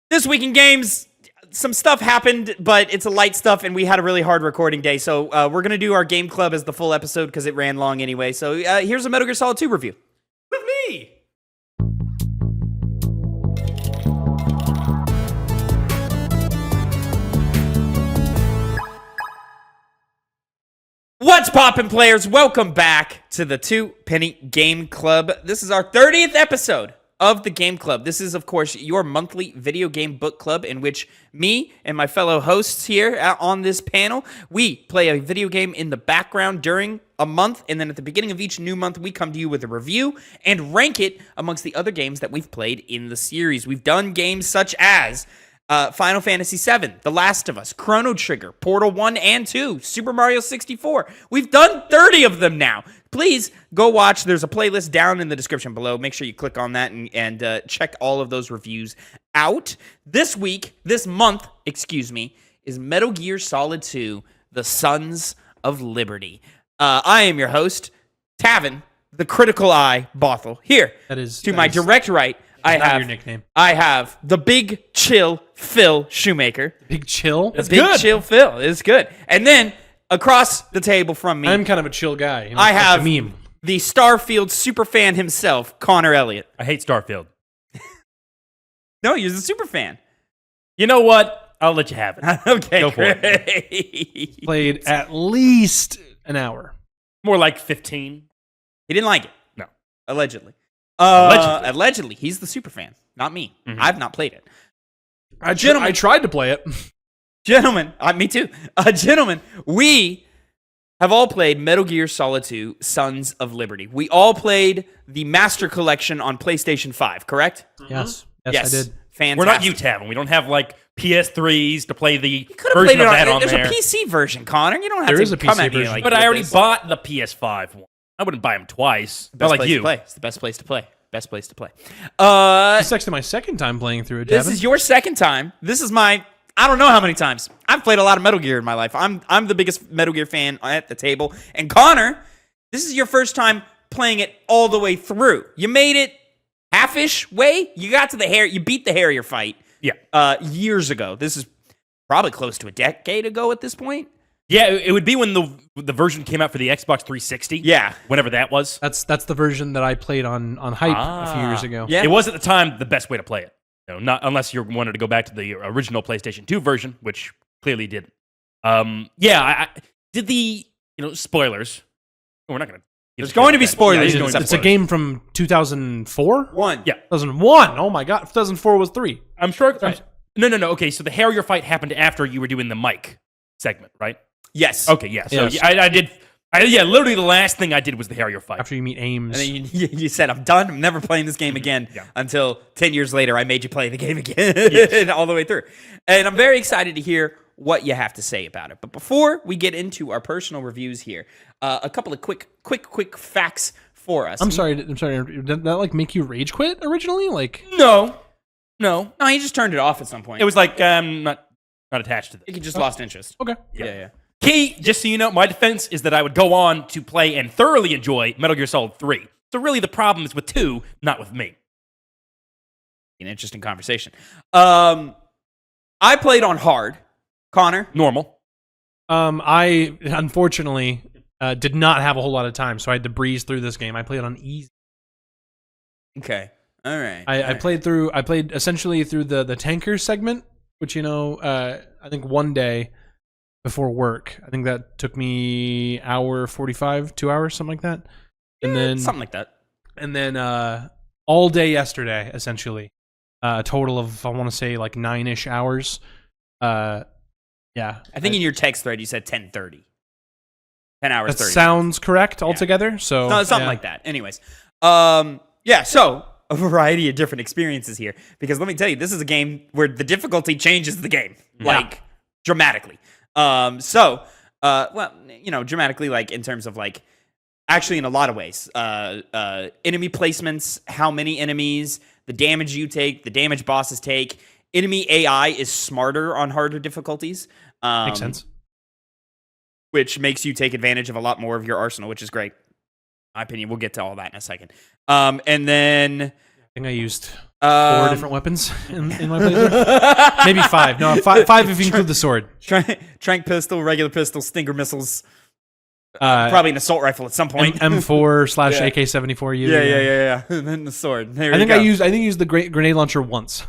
This week in games, some stuff happened, but it's a light stuff, and we had a really hard recording day. So we're going to do our game club as the full episode because it ran long anyway. So here's a Metal Gear Solid 2 review. With me! What's poppin', players? Welcome back to the Two Penny Game Club. This is our 30th episode of the Game Club. This is, of course, your monthly video game book club in which me and my fellow hosts here on this panel, we play a video game in the background during a month, and then at the beginning of each new month, we come to you with a review and rank it amongst the other games that we've played in the series. We've done games such as Final Fantasy VII, The Last of Us, Chrono Trigger, Portal 1 and 2, Super Mario 64. We've done 30 of them now. Please go watch. There's a playlist down in the description below. Make sure you click on that and check all of those reviews out. This month, is Metal Gear Solid 2, The Sons of Liberty. I am your host, Tavin, the Critical Eye Bothel. Here, to my direct right, I have your nickname. I have the Big Chill Phil Shoemaker. Big Chill? The Big Chill Phil is good. And then across the table from me, I'm kind of a chill guy. You know, I have a meme. the Starfield superfan himself, Connor Elliott. I hate Starfield. No, you're the superfan. You know what? I'll let you have it. Okay, Go for it. great. Played at least an hour. More like 15. He didn't like it. No. Allegedly. Allegedly. Allegedly. He's the superfan, not me. Mhm. I've not played it. I Gentlemen. tried to play it. Gentlemen, me too. Gentlemen, we have all played Metal Gear Solid 2, Sons of Liberty. We all played the Master Collection on PlayStation 5, correct? Yes. Yes, I did. Fantastic. We're not you, Tavin. We don't have like PS3s to play the Could have version played of it that on There's there. a PC version, Connor. You don't have There to is a come PC at me version. like But with I already this. bought the PS5 one. I wouldn't buy them twice. Best Not like place you. to play. It's the best place to play. Best place to play. It's actually my second time playing through it, This Devin. is your second time. This is my, I don't know how many times. I've played a lot of Metal Gear in my life. I'm the biggest Metal Gear fan at the table. And Connor, this is your first time playing it all the way through. You made it half-ish way. You got to you beat the Harrier fight. Yeah. Years ago. This is probably close to a decade ago at this point. Yeah, it would be when the version came out for the Xbox 360. Yeah. Whenever that was. That's the version that I played on Hype a few years ago. Yeah. It was at the time the best way to play it. You know, not unless you wanted to go back to the original PlayStation 2 version, which clearly didn't. I did the spoilers. Oh, we're not going to. There's going to be spoilers. Yeah, It's a game from 2004? One. Yeah. 2001. Oh my god. 2004 was 3. I'm sure. Right. No. Okay, so the Harrier fight happened after you were doing the mic segment, right? Yes. Okay, yeah. So Yes. yeah, I did. Literally the last thing I did was the Harrier fight. After you meet Ames. And then you said, I'm done. I'm never playing this game again. Yeah. Until 10 years later, I made you play the game again all the way through. And I'm very excited to hear what you have to say about it. But before we get into our personal reviews here, a couple of quick facts for us. I'm sorry. Did that like make you rage quit originally? Like No. No, he just turned it off at some point. It was like not attached to I this. think he just lost interest. okay. Yeah. Key, just so you know, my defense is that I would go on to play and thoroughly enjoy Metal Gear Solid 3. So really the problem is with 2, not with me. An interesting conversation. I played on hard. Connor? Normal. I unfortunately did not have a whole lot of time, so I had to breeze through this game. I played on easy. Okay. All right. I played essentially through the tanker segment, which I think one day before work. I think that took me hour 45, 2 hours, something like that. And then something like that. And then all day yesterday, essentially, a total of I want to say like 9-ish hours. Yeah, I think in your text thread you said 10:30. 10 hours that 30. sounds correct altogether. So No, something yeah. like that. Anyways, so a variety of different experiences here because let me tell you, this is a game where the difficulty changes the game like dramatically. Dramatically, like in terms of like actually in a lot of ways. Enemy placements, how many enemies, the damage you take, the damage bosses take. Enemy AI is smarter on harder difficulties. Makes sense. Which makes you take advantage of a lot more of your arsenal, which is great. In my opinion, we'll get to all that in a second. And then I think I used 4 different weapons in my playthrough. Maybe 5. No, 5 if you include the sword. Trank pistol, regular pistol, stinger missiles. Probably an assault rifle at some point. M4 / AK-74. Yeah. And then the sword. I think I used the grenade launcher once.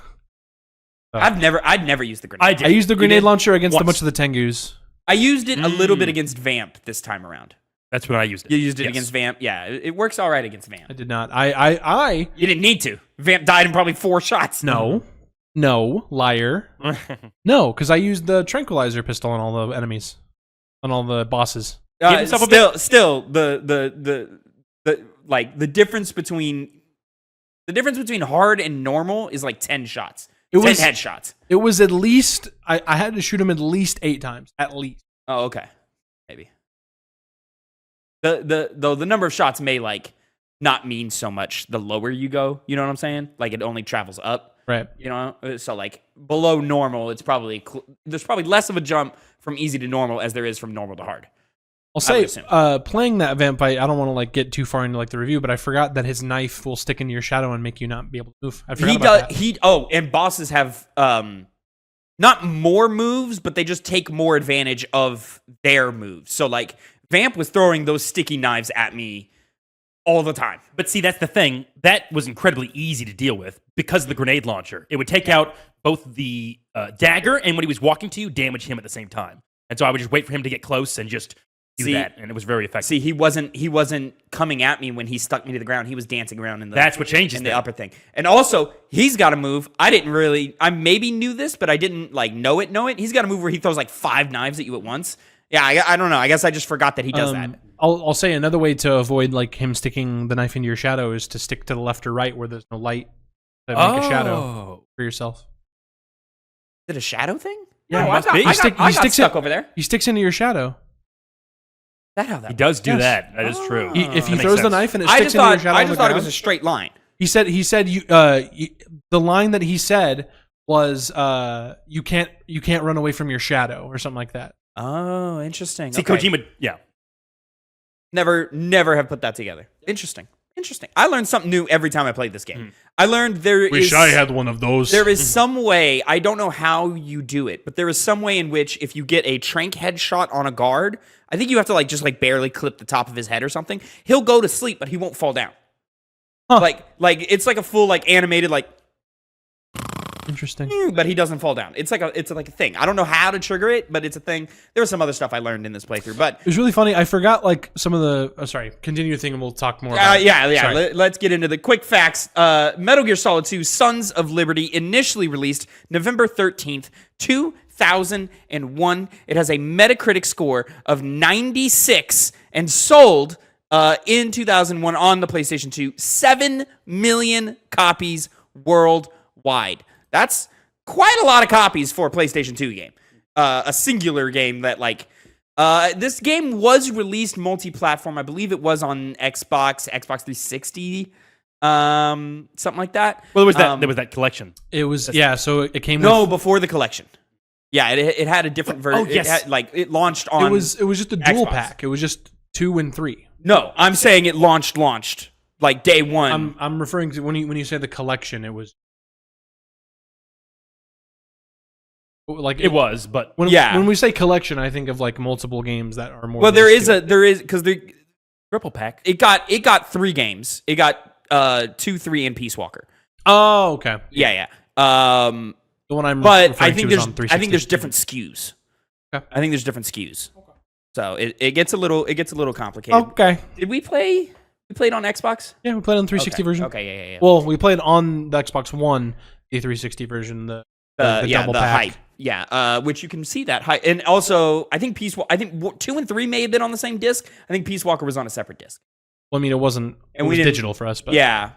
I'd never used the grenade. I used the grenade launcher against once. a bunch of the Tengus. I used it a little bit against Vamp this time around. That's when I used it. You used it against Vamp? Yeah, it works all right against Vamp. I did not. I You didn't need to. Vamp died in probably 4 shots. No, liar. No, because I used the tranquilizer pistol on all the enemies, on all the bosses. Still, the difference between hard and normal is like 10 shots. 10 headshots. It was at least I had to shoot him at least 8 times, at least. Oh, okay, maybe. The number of shots may like not mean so much the lower you go. You know what I'm saying? Like it only travels up. Right. You know, so like below normal, it's probably there's probably less of a jump from easy to normal as there is from normal to hard. I'll say playing that Vamp fight, I don't want to like get too far into like the review, but I forgot that his knife will stick into your shadow and make you not be able to move. I forgot about that. And bosses have not more moves, but they just take more advantage of their moves. So like Vamp was throwing those sticky knives at me all the time. But see, that's the thing. That was incredibly easy to deal with because of the grenade launcher. It would take out both the dagger and when he was walking to you, damage him at the same time. And so I would just wait for him to get close and just do that, and it was very effective. See, he wasn't coming at me when he stuck me to the ground. He was dancing around in the That's what changes in the upper thing. And also, he's got a move. I maybe knew this, but I didn't like know it. He's got a move where he throws like 5 knives at you at once. Yeah, I don't know. I guess I just forgot that he does that. I'll say another way to avoid like him sticking the knife into your shadow is to stick to the left or right where there's no light to make a shadow for yourself. Is it a shadow thing? Yeah, no, it must be. I got stuck over there. He sticks into your shadow. He does do that. That is true. If he throws the knife and it sticks into your shadow, I just thought it was a straight line. He said the line that he said was you can't run away from your shadow or something like that. Oh, interesting. See, Kojima, Never have put that together. Interesting. I learned something new every time I played this game. I learned Wish I had one of those. There is some way, I don't know how you do it, but there is some way in which if you get a trank headshot on a guard, I think you have to just barely clip the top of his head or something. He'll go to sleep, but he won't fall down. Huh. Like it's like a full animated Interesting. But he doesn't fall down. It's like a thing. I don't know how to trigger it, but it's a thing. There was some other stuff I learned in this playthrough, but it was really funny. I forgot some of the. Sorry, continue the thing, and we'll talk more. About it. Let's get into the quick facts. Metal Gear Solid 2: Sons of Liberty initially released November 13th, 2001. It has a Metacritic score of 96 and sold in 2001 on the PlayStation 2 7 million copies worldwide. That's quite a lot of copies for a PlayStation 2 game. A singular game that, this game was released multi-platform. I believe it was on Xbox 360, something like that. Well, there was that collection. It was, so it came before the collection. Yeah, it had a different version. Oh, yes. It launched on It was just a dual Xbox. pack. It was just 2 and 3. No, I'm saying it launched day one. I'm referring to when you say the collection, it was it was, but when we say collection, I think of multiple games that are more. Well, there is because the triple pack. It got 3 games. It got 2, 3, and Peace Walker. Oh, okay. Yeah. The one I'm. But I think there's there's different SKUs. Okay. I think there's different SKUs. Okay. So it gets a little complicated. Okay. Did we play? We played on Xbox. Yeah, we played on the 360 version. Okay. Yeah. Well, we played on the Xbox One, the 360 version, the double pack. Hype. Yeah, which you can see that hype, and also I think 2 and 3 may have been on the same disc. I think Peace Walker was on a separate disc. Well, I mean, it wasn't. It was digital for us, but yeah,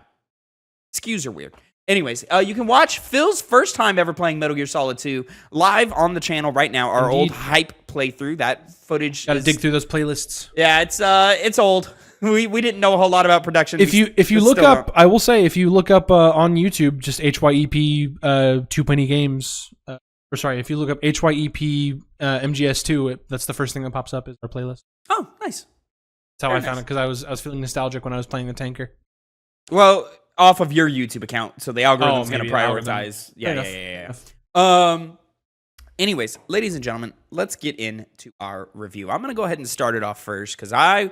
SKUs are weird. Anyways, you can watch Phil's first time ever playing Metal Gear Solid 2 live on the channel right now. Our old hype playthrough. That footage. Got to dig through those playlists. Yeah, it's old. We didn't know a whole lot about production. If you look up, I will say, if you look up on YouTube, just HYEP Two Penny Games. If you look up HYEP MGS2, that's the first thing that pops up is our playlist. Oh, nice. That's how I found it because I was feeling nostalgic when I was playing the tanker. Well, off of your YouTube account, so the algorithm's going to maybe the algorithm. prioritize. Fair Yeah. enough. Anyways, ladies and gentlemen, let's get into our review. I'm going to go ahead and start it off first because I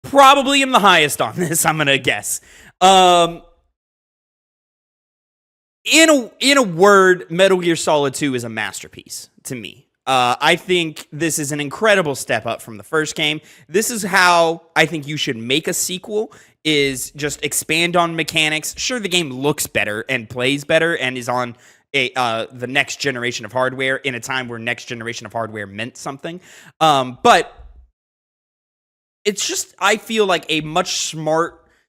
probably am the highest on this, I'm going to guess. In a word, Metal Gear Solid 2 is a masterpiece to me. I think this is an incredible step up from the first game. This is how I think you should make a sequel, is just expand on mechanics. Sure, the game looks better and plays better and is on the next generation of hardware in a time where next generation of hardware meant something. But it's just, I feel like a much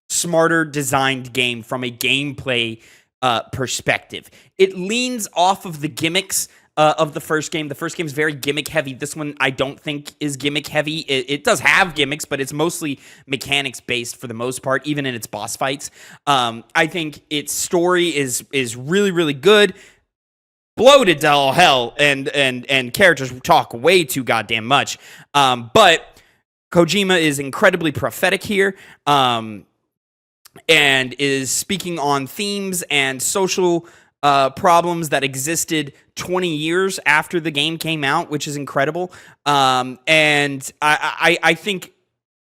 smarter designed game from a gameplay perspective. It leans off of the gimmicks of the first game. The first game is very gimmick heavy. This one I don't think is gimmick heavy. It does have gimmicks, but it's mostly mechanics based for the most part, even in its boss fights. I think its story is really, really good. Bloated to all hell, and characters talk way too goddamn much. But Kojima is incredibly prophetic here. And is speaking on themes and social problems that existed 20 years after the game came out, which is incredible. And I think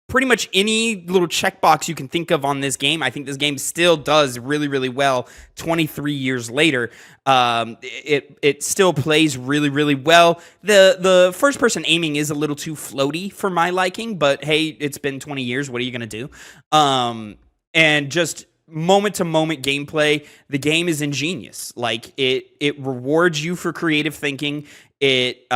pretty much any little checkbox you can think of on this game, I think this game still does really, really well 23 years later. It still plays really, really well. The first-person aiming is a little too floaty for my liking, but hey, it's been 20 years. What are you going to do? And just moment-to-moment gameplay, the game is ingenious. Like, it rewards you for creative thinking. It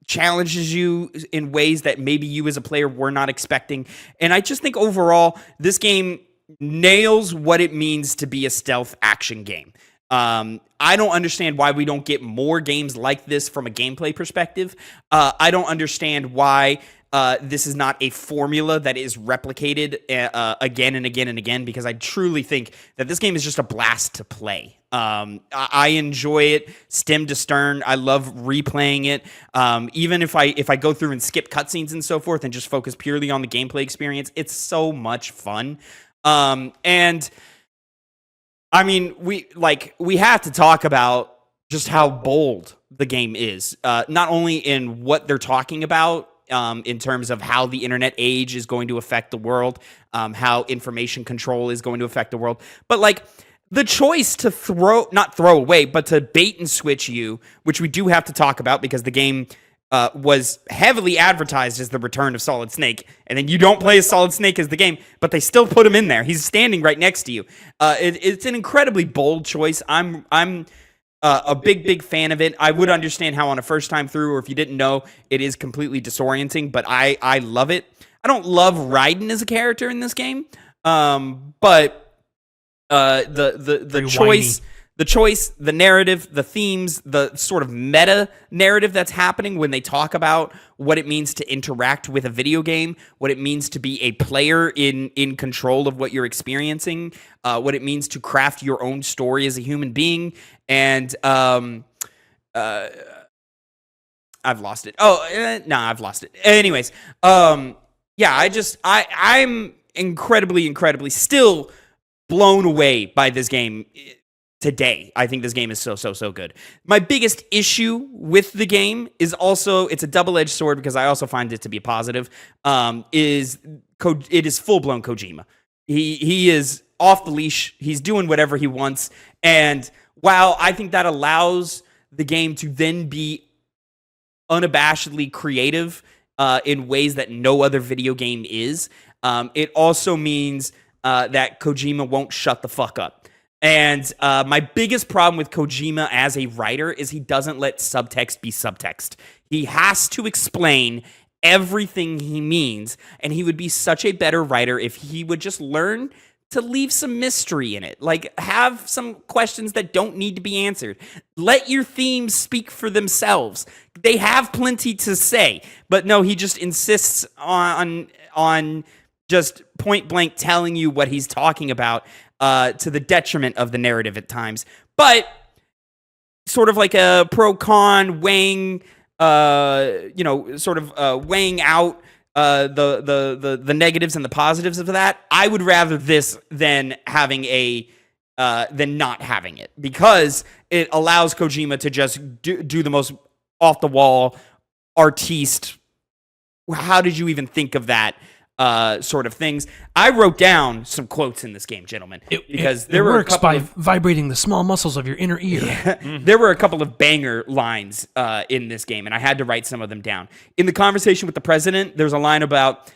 challenges you in ways that maybe you as a player were not expecting. And I just think overall, this game nails what it means to be a stealth action game. I don't understand why we don't get more games like this from a gameplay perspective. I don't understand why this is not a formula that is replicated again and again and again, because I truly think that this game is just a blast to play. I enjoy it stem to stern. I love replaying it. Even if I go through and skip cutscenes and so forth and just focus purely on the gameplay experience, it's so much fun. And I mean, we have to talk about just how bold the game is, not only in what they're talking about, in terms of how the internet age is going to affect the world, how information control is going to affect the world, but like the choice to not throw away, but to bait and switch you, which we do have to talk about because the game was heavily advertised as the return of Solid Snake, and then you don't play as Solid Snake as the game, but they still put him in there. He's standing right next to you. It's an incredibly bold choice. I'm a big fan of it. I would understand how on a first time through, or if you didn't know, it is completely disorienting, but I love it. I don't love Raiden as a character in this game, but the choice, whiny. the choice, the narrative, the themes, the sort of meta narrative that's happening when they talk about what it means to interact with a video game, what it means to be a player in control of what you're experiencing, what it means to craft your own story as a human being, and I've lost it. I've lost it. Anyways, I'm incredibly still blown away by this game today. I think this game is so good. My biggest issue with the game is also, it's a double-edged sword because I also find it to be positive, it is full-blown Kojima. He is off the leash. He's doing whatever he wants. And while I think that allows the game to then be unabashedly creative in ways that no other video game is, it also means that Kojima won't shut the fuck up. And my biggest problem with Kojima as a writer is he doesn't let subtext be subtext. He has to explain everything he means, and he would be such a better writer if he would just learn to leave some mystery in it. Like, have some questions that don't need to be answered. Let your themes speak for themselves. They have plenty to say, but no, he just insists on just point blank telling you what he's talking about, to the detriment of the narrative at times. But sort of like a pro-con weighing, weighing out the negatives and the positives of that, I would rather this than having than not having it, because it allows Kojima to just do the most off the wall artiste. How did you even think of that? Sort of things. I wrote down some quotes in this game, gentlemen, because there were works by vibrating the small muscles of your inner ear. Yeah, there were a couple of banger lines in this game, and I had to write some of them down. In the conversation with the president, there's a line about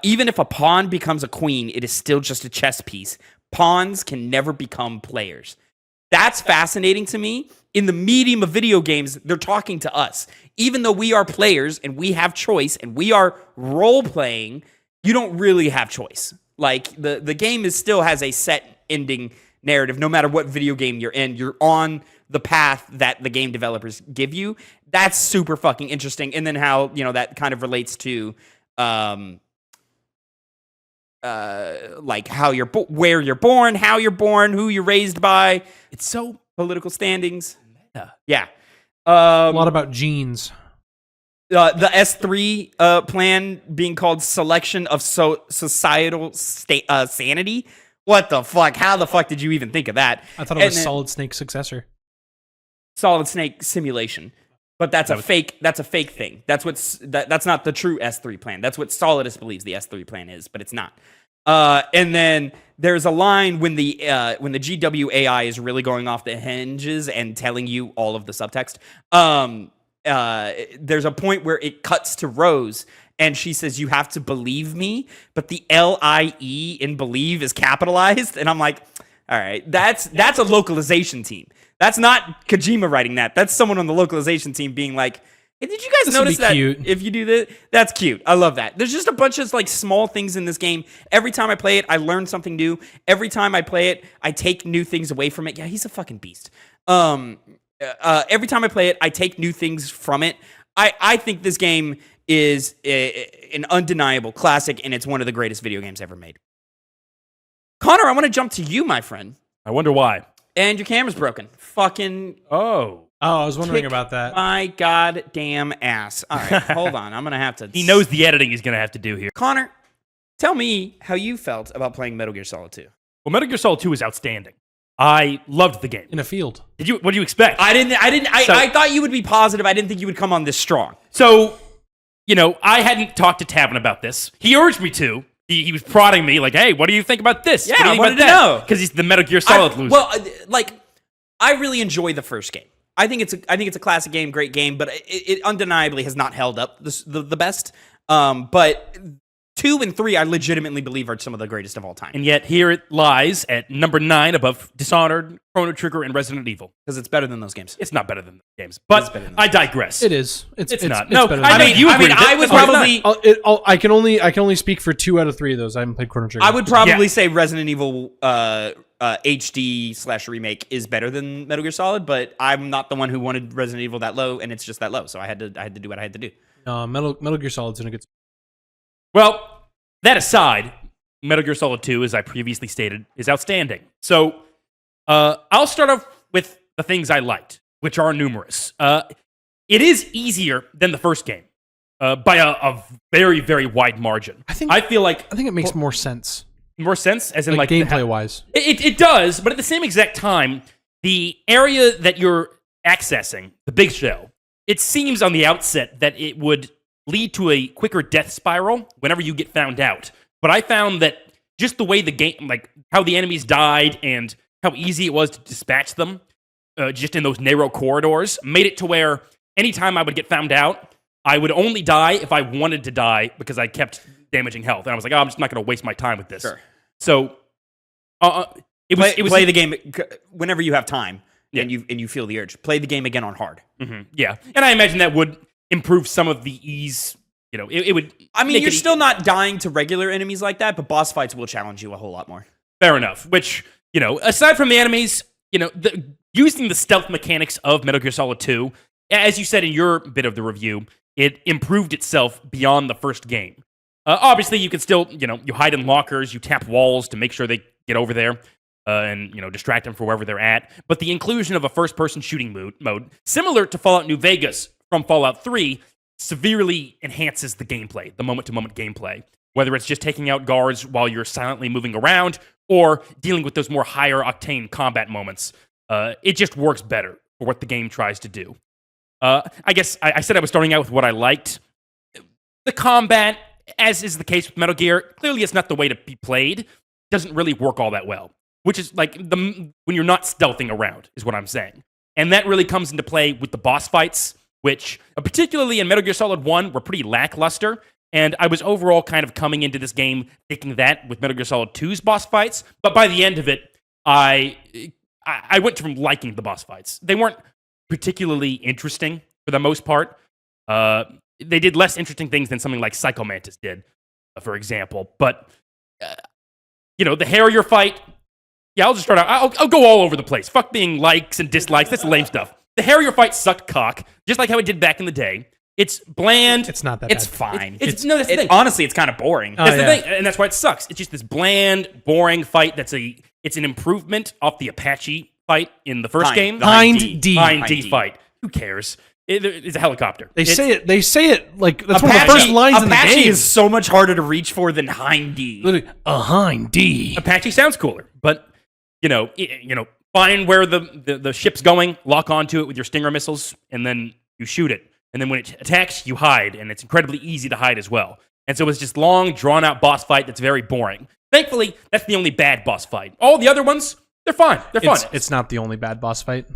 even if a pawn becomes a queen, it is still just a chess piece. Pawns can never become players. That's fascinating to me. In the medium of video games, they're talking to us. Even though we are players and we have choice and we are role playing, you don't really have choice. Like, the game still has a set ending narrative. No matter what video game you're in, you're on the path that the game developers give you. That's super fucking interesting. And then how, that kind of relates to like where you're born, how you're born, who you're raised by. It's so political standings. Yeah. A lot about genes. The S3 plan being called selection of societal sanity. What the fuck? How the fuck did you even think of that? I thought it was Solid Snake's successor. Solid Snake simulation. But that's a fake thing. That's not the true S3 plan. That's what Solidus believes the S3 plan is, but it's not. And then there's a line when the GW AI is really going off the hinges and telling you all of the subtext. There's a point where it cuts to Rose and she says, "You have to believe me," but the LIE in believe is capitalized. And I'm like, all right, that's a localization team. That's not Kojima writing that. That's someone on the localization team being like, "Hey, did you guys notice that cute. If you do this, that's cute." I love that. There's just a bunch of like small things in this game. Every time I play it, I learn something new. Every time I play it, I take new things away from it. Yeah, he's a fucking beast. Every time I play it, I take new things from it. I think this game is an undeniable classic, and it's one of the greatest video games ever made. Connor, I want to jump to you, my friend. I wonder why. And your camera's broken. Fucking. Oh, I was wondering about that. My goddamn ass. All right, hold on. I'm going to have to. He knows the editing he's going to have to do here. Connor, tell me how you felt about playing Metal Gear Solid 2. Well, Metal Gear Solid 2 is outstanding. I loved the game. In a field. What did you expect? I thought you would be positive. I didn't think you would come on this strong. So, I hadn't talked to Tavin about this. He urged me to. He was prodding me like, "Hey, what do you think about this? Yeah, what do you I wanted think to about know." that?" Because he's the Metal Gear Solid loser. Well, I really enjoy the first game. I think it's a classic game, great game, but it undeniably has not held up the best. But 2 and 3, I legitimately believe are some of the greatest of all time. And yet here it lies at number 9 above Dishonored, Chrono Trigger, and Resident Evil. Because it's better than those games. It's not better than those games. But I digress. It is. It's not. It's No, better I than mean, you agree with I it. would Oh, it's probably. not. I can only speak for 2 out of 3 of those. I haven't played Chrono Trigger. I would probably say Resident Evil HD/remake is better than Metal Gear Solid, but I'm not the one who wanted Resident Evil that low, and it's just that low. So I had to do what I had to do. Metal Gear Solid's in a good spot. Well, that aside, Metal Gear Solid 2, as I previously stated, is outstanding. So I'll start off with the things I liked, which are numerous. It is easier than the first game by a very, very wide margin. I think it makes more sense. More sense, as in like gameplay-wise. It does, but at the same exact time, the area that you're accessing, the big show, it seems on the outset that it would lead to a quicker death spiral whenever you get found out. But I found that just the way the game, like how the enemies died and how easy it was to dispatch them, just in those narrow corridors, made it to where anytime I would get found out, I would only die if I wanted to die because I kept damaging health. And I was like, I'm just not going to waste my time with this. Sure. So it was play the game whenever you have time and you feel the urge. Play the game again on hard. Mm-hmm, yeah, and I imagine that would improve some of the ease. It would. I mean, you're still not dying to regular enemies like that, but boss fights will challenge you a whole lot more. Fair enough. Which, aside from the enemies, using the stealth mechanics of Metal Gear Solid 2, as you said in your bit of the review, it improved itself beyond the first game. Obviously, you can still, you hide in lockers, you tap walls to make sure they get over there, and, distract them from wherever they're at. But the inclusion of a first-person shooting mode, similar to Fallout New Vegas from Fallout 3, severely enhances the gameplay, the moment-to-moment gameplay. Whether it's just taking out guards while you're silently moving around or dealing with those more higher-octane combat moments, it just works better for what the game tries to do. I guess I said I was starting out with what I liked. The combat, as is the case with Metal Gear, clearly it's not the way to be played. Doesn't really work all that well. Which is like when you're not stealthing around, is what I'm saying. And that really comes into play with the boss fights, which, particularly in Metal Gear Solid 1, were pretty lackluster. And I was overall kind of coming into this game thinking that with Metal Gear Solid 2's boss fights. But by the end of it, I went from liking the boss fights. They weren't particularly interesting for the most part. They did less interesting things than something like Psycho Mantis did, for example. But, the hairier fight... Yeah, I'll just start out. I'll go all over the place. Fuck being likes and dislikes. That's lame stuff. The Harrier fight sucked cock, just like how it did back in the day. It's bland. It's not that It's bad. fine. That's the thing. Honestly, it's kind of boring. That's the thing, and that's why it sucks. It's just this bland, boring fight. It's an improvement off the Apache fight in the first game. Hind D fight. Who cares? It's a helicopter. They say it like that's one of the first lines in the Apache game. is so much harder to reach for than Hind D. Literally, a Hind D. Apache sounds cooler, but find where the ship's going, lock onto it with your Stinger missiles, and then you shoot it. And then when it attacks, you hide, and it's incredibly easy to hide as well. And so it's just long, drawn-out boss fight that's very boring. Thankfully, that's the only bad boss fight. All the other ones, they're fine. They're fun. It's not the only bad boss fight.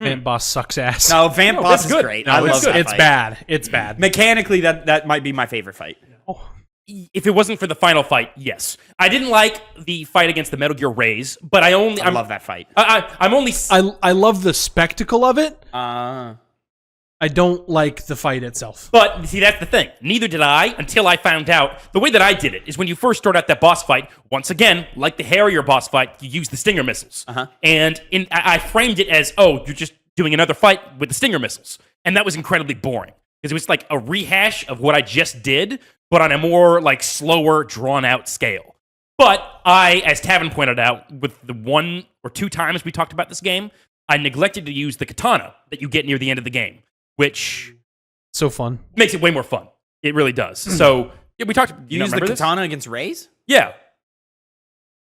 Vamp Boss sucks ass. No, Vamp Boss is good. great. No, I love that it's fight. bad. It's bad. Mechanically, that might be my favorite fight. Oh. If it wasn't for the final fight, yes. I didn't like the fight against the Metal Gear Rays, but I love that fight. I love the spectacle of it. I don't like the fight itself. But, see, that's the thing. Neither did I until I found out. The way that I did it is when you first start out that boss fight, once again, like the Harrier boss fight, you use the Stinger missiles. And I framed it as, you're just doing another fight with the Stinger missiles. And that was incredibly boring. Because it was like a rehash of what I just did, but on a more, slower, drawn-out scale. But as Tavin pointed out, with the 1 or 2 times we talked about this game, I neglected to use the katana that you get near the end of the game. Which so fun makes it way more fun. It really does. So we talked. You use the katana against Rays? Yeah.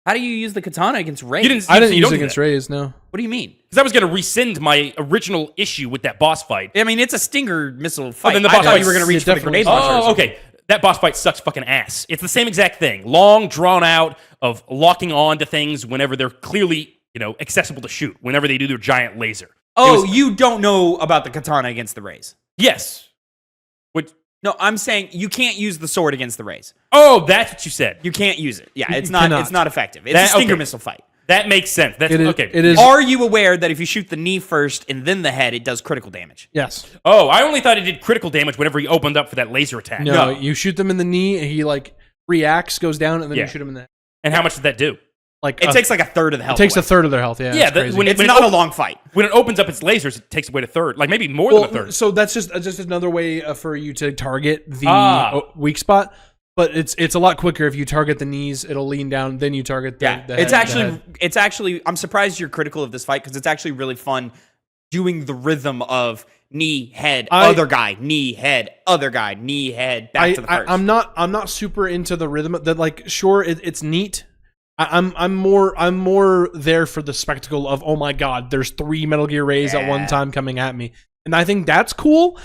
How do you use the katana against Rays? I didn't use it against Rays. No. What do you mean? Because I was going to rescind my original issue with that boss fight. I mean, it's a Stinger missile fight. Then the boss I thought fight you were going to reach for the grenade launcher. Oh, okay. That boss fight sucks fucking ass. It's the same exact thing. Long, drawn out of locking on to things whenever they're clearly accessible to shoot. Whenever they do their giant laser. You don't know about the katana against the Rays? Yes. No, I'm saying you can't use the sword against the Rays. Oh, that's what you said. You can't use it. Yeah, it's cannot. It's not effective. It's a Stinger missile fight. That makes sense. That's okay. It is. Are you aware that if you shoot the knee first and then the head, it does critical damage? Yes. Oh, I only thought it did critical damage whenever he opened up for that laser attack. No, you shoot them in the knee, and he reacts, goes down, and then you shoot him in the head. And how much did that do? It takes a third of the health. It takes away. a third of their health. Yeah. It's not a long fight. When it opens up its lasers, it takes away a third, maybe more than a third. So that's just another way for you to target the weak spot. But it's a lot quicker if you target the knees. It'll lean down, then you target the head. It's actually. I'm surprised you're critical of this fight because it's actually really fun doing the rhythm of knee, head, other guy, knee, head, other guy, knee, head, back to the first. I'm not super into the rhythm. That sure it's neat. I'm more there for the spectacle of, oh my god, there's 3 Metal Gear Rays at one time coming at me, and I think that's cool.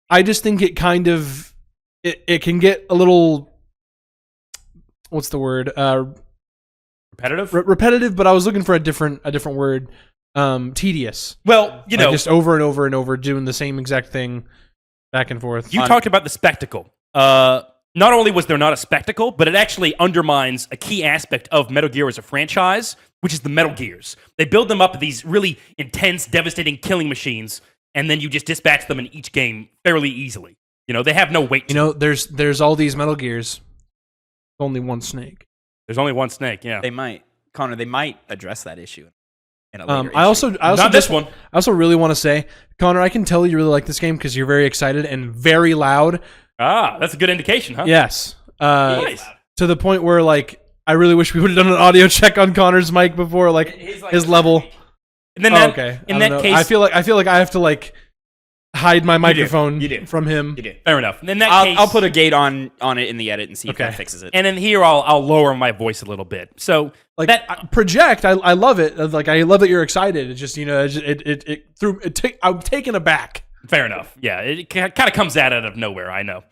I just think it kind of it can get a little, what's the word? Repetitive. Repetitive, but I was looking for a different word. Tedious. Well, just over and over and over doing the same exact thing back and forth. You talked about the spectacle. Not only was there not a spectacle, but it actually undermines a key aspect of Metal Gear as a franchise, which is the Metal Gears. They build them up as these really intense, devastating killing machines, and then you just dispatch them in each game fairly easily. They have no weight. There's all these Metal Gears. Only one Snake. There's only one Snake. Yeah, they might address that issue in a later issue. I also not this one. I also really want to say, Connor, I can tell you really like this game because you're very excited and very loud. That's a good indication, huh? Yes. Nice. To the point where, I really wish we would have done an audio check on Connor's mic before, his level. And then okay. in that case, I feel like I have to hide my microphone You do. from him. You do. Fair enough. In that case, I'll put a gate on it in the edit and see if that fixes it. And then here I'll lower my voice a little bit. So Like project, I love it. Like I love that you're excited. It's just I'm taken aback. Fair enough. Yeah, it kind of comes out of nowhere. I know.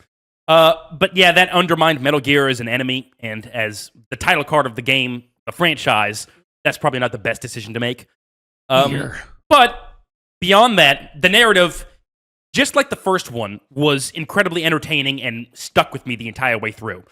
But yeah, that undermined Metal Gear as an enemy, and as the title card of the game, the franchise. That's probably not the best decision to make. But beyond that, the narrative, just like the first one, was incredibly entertaining and stuck with me the entire way through.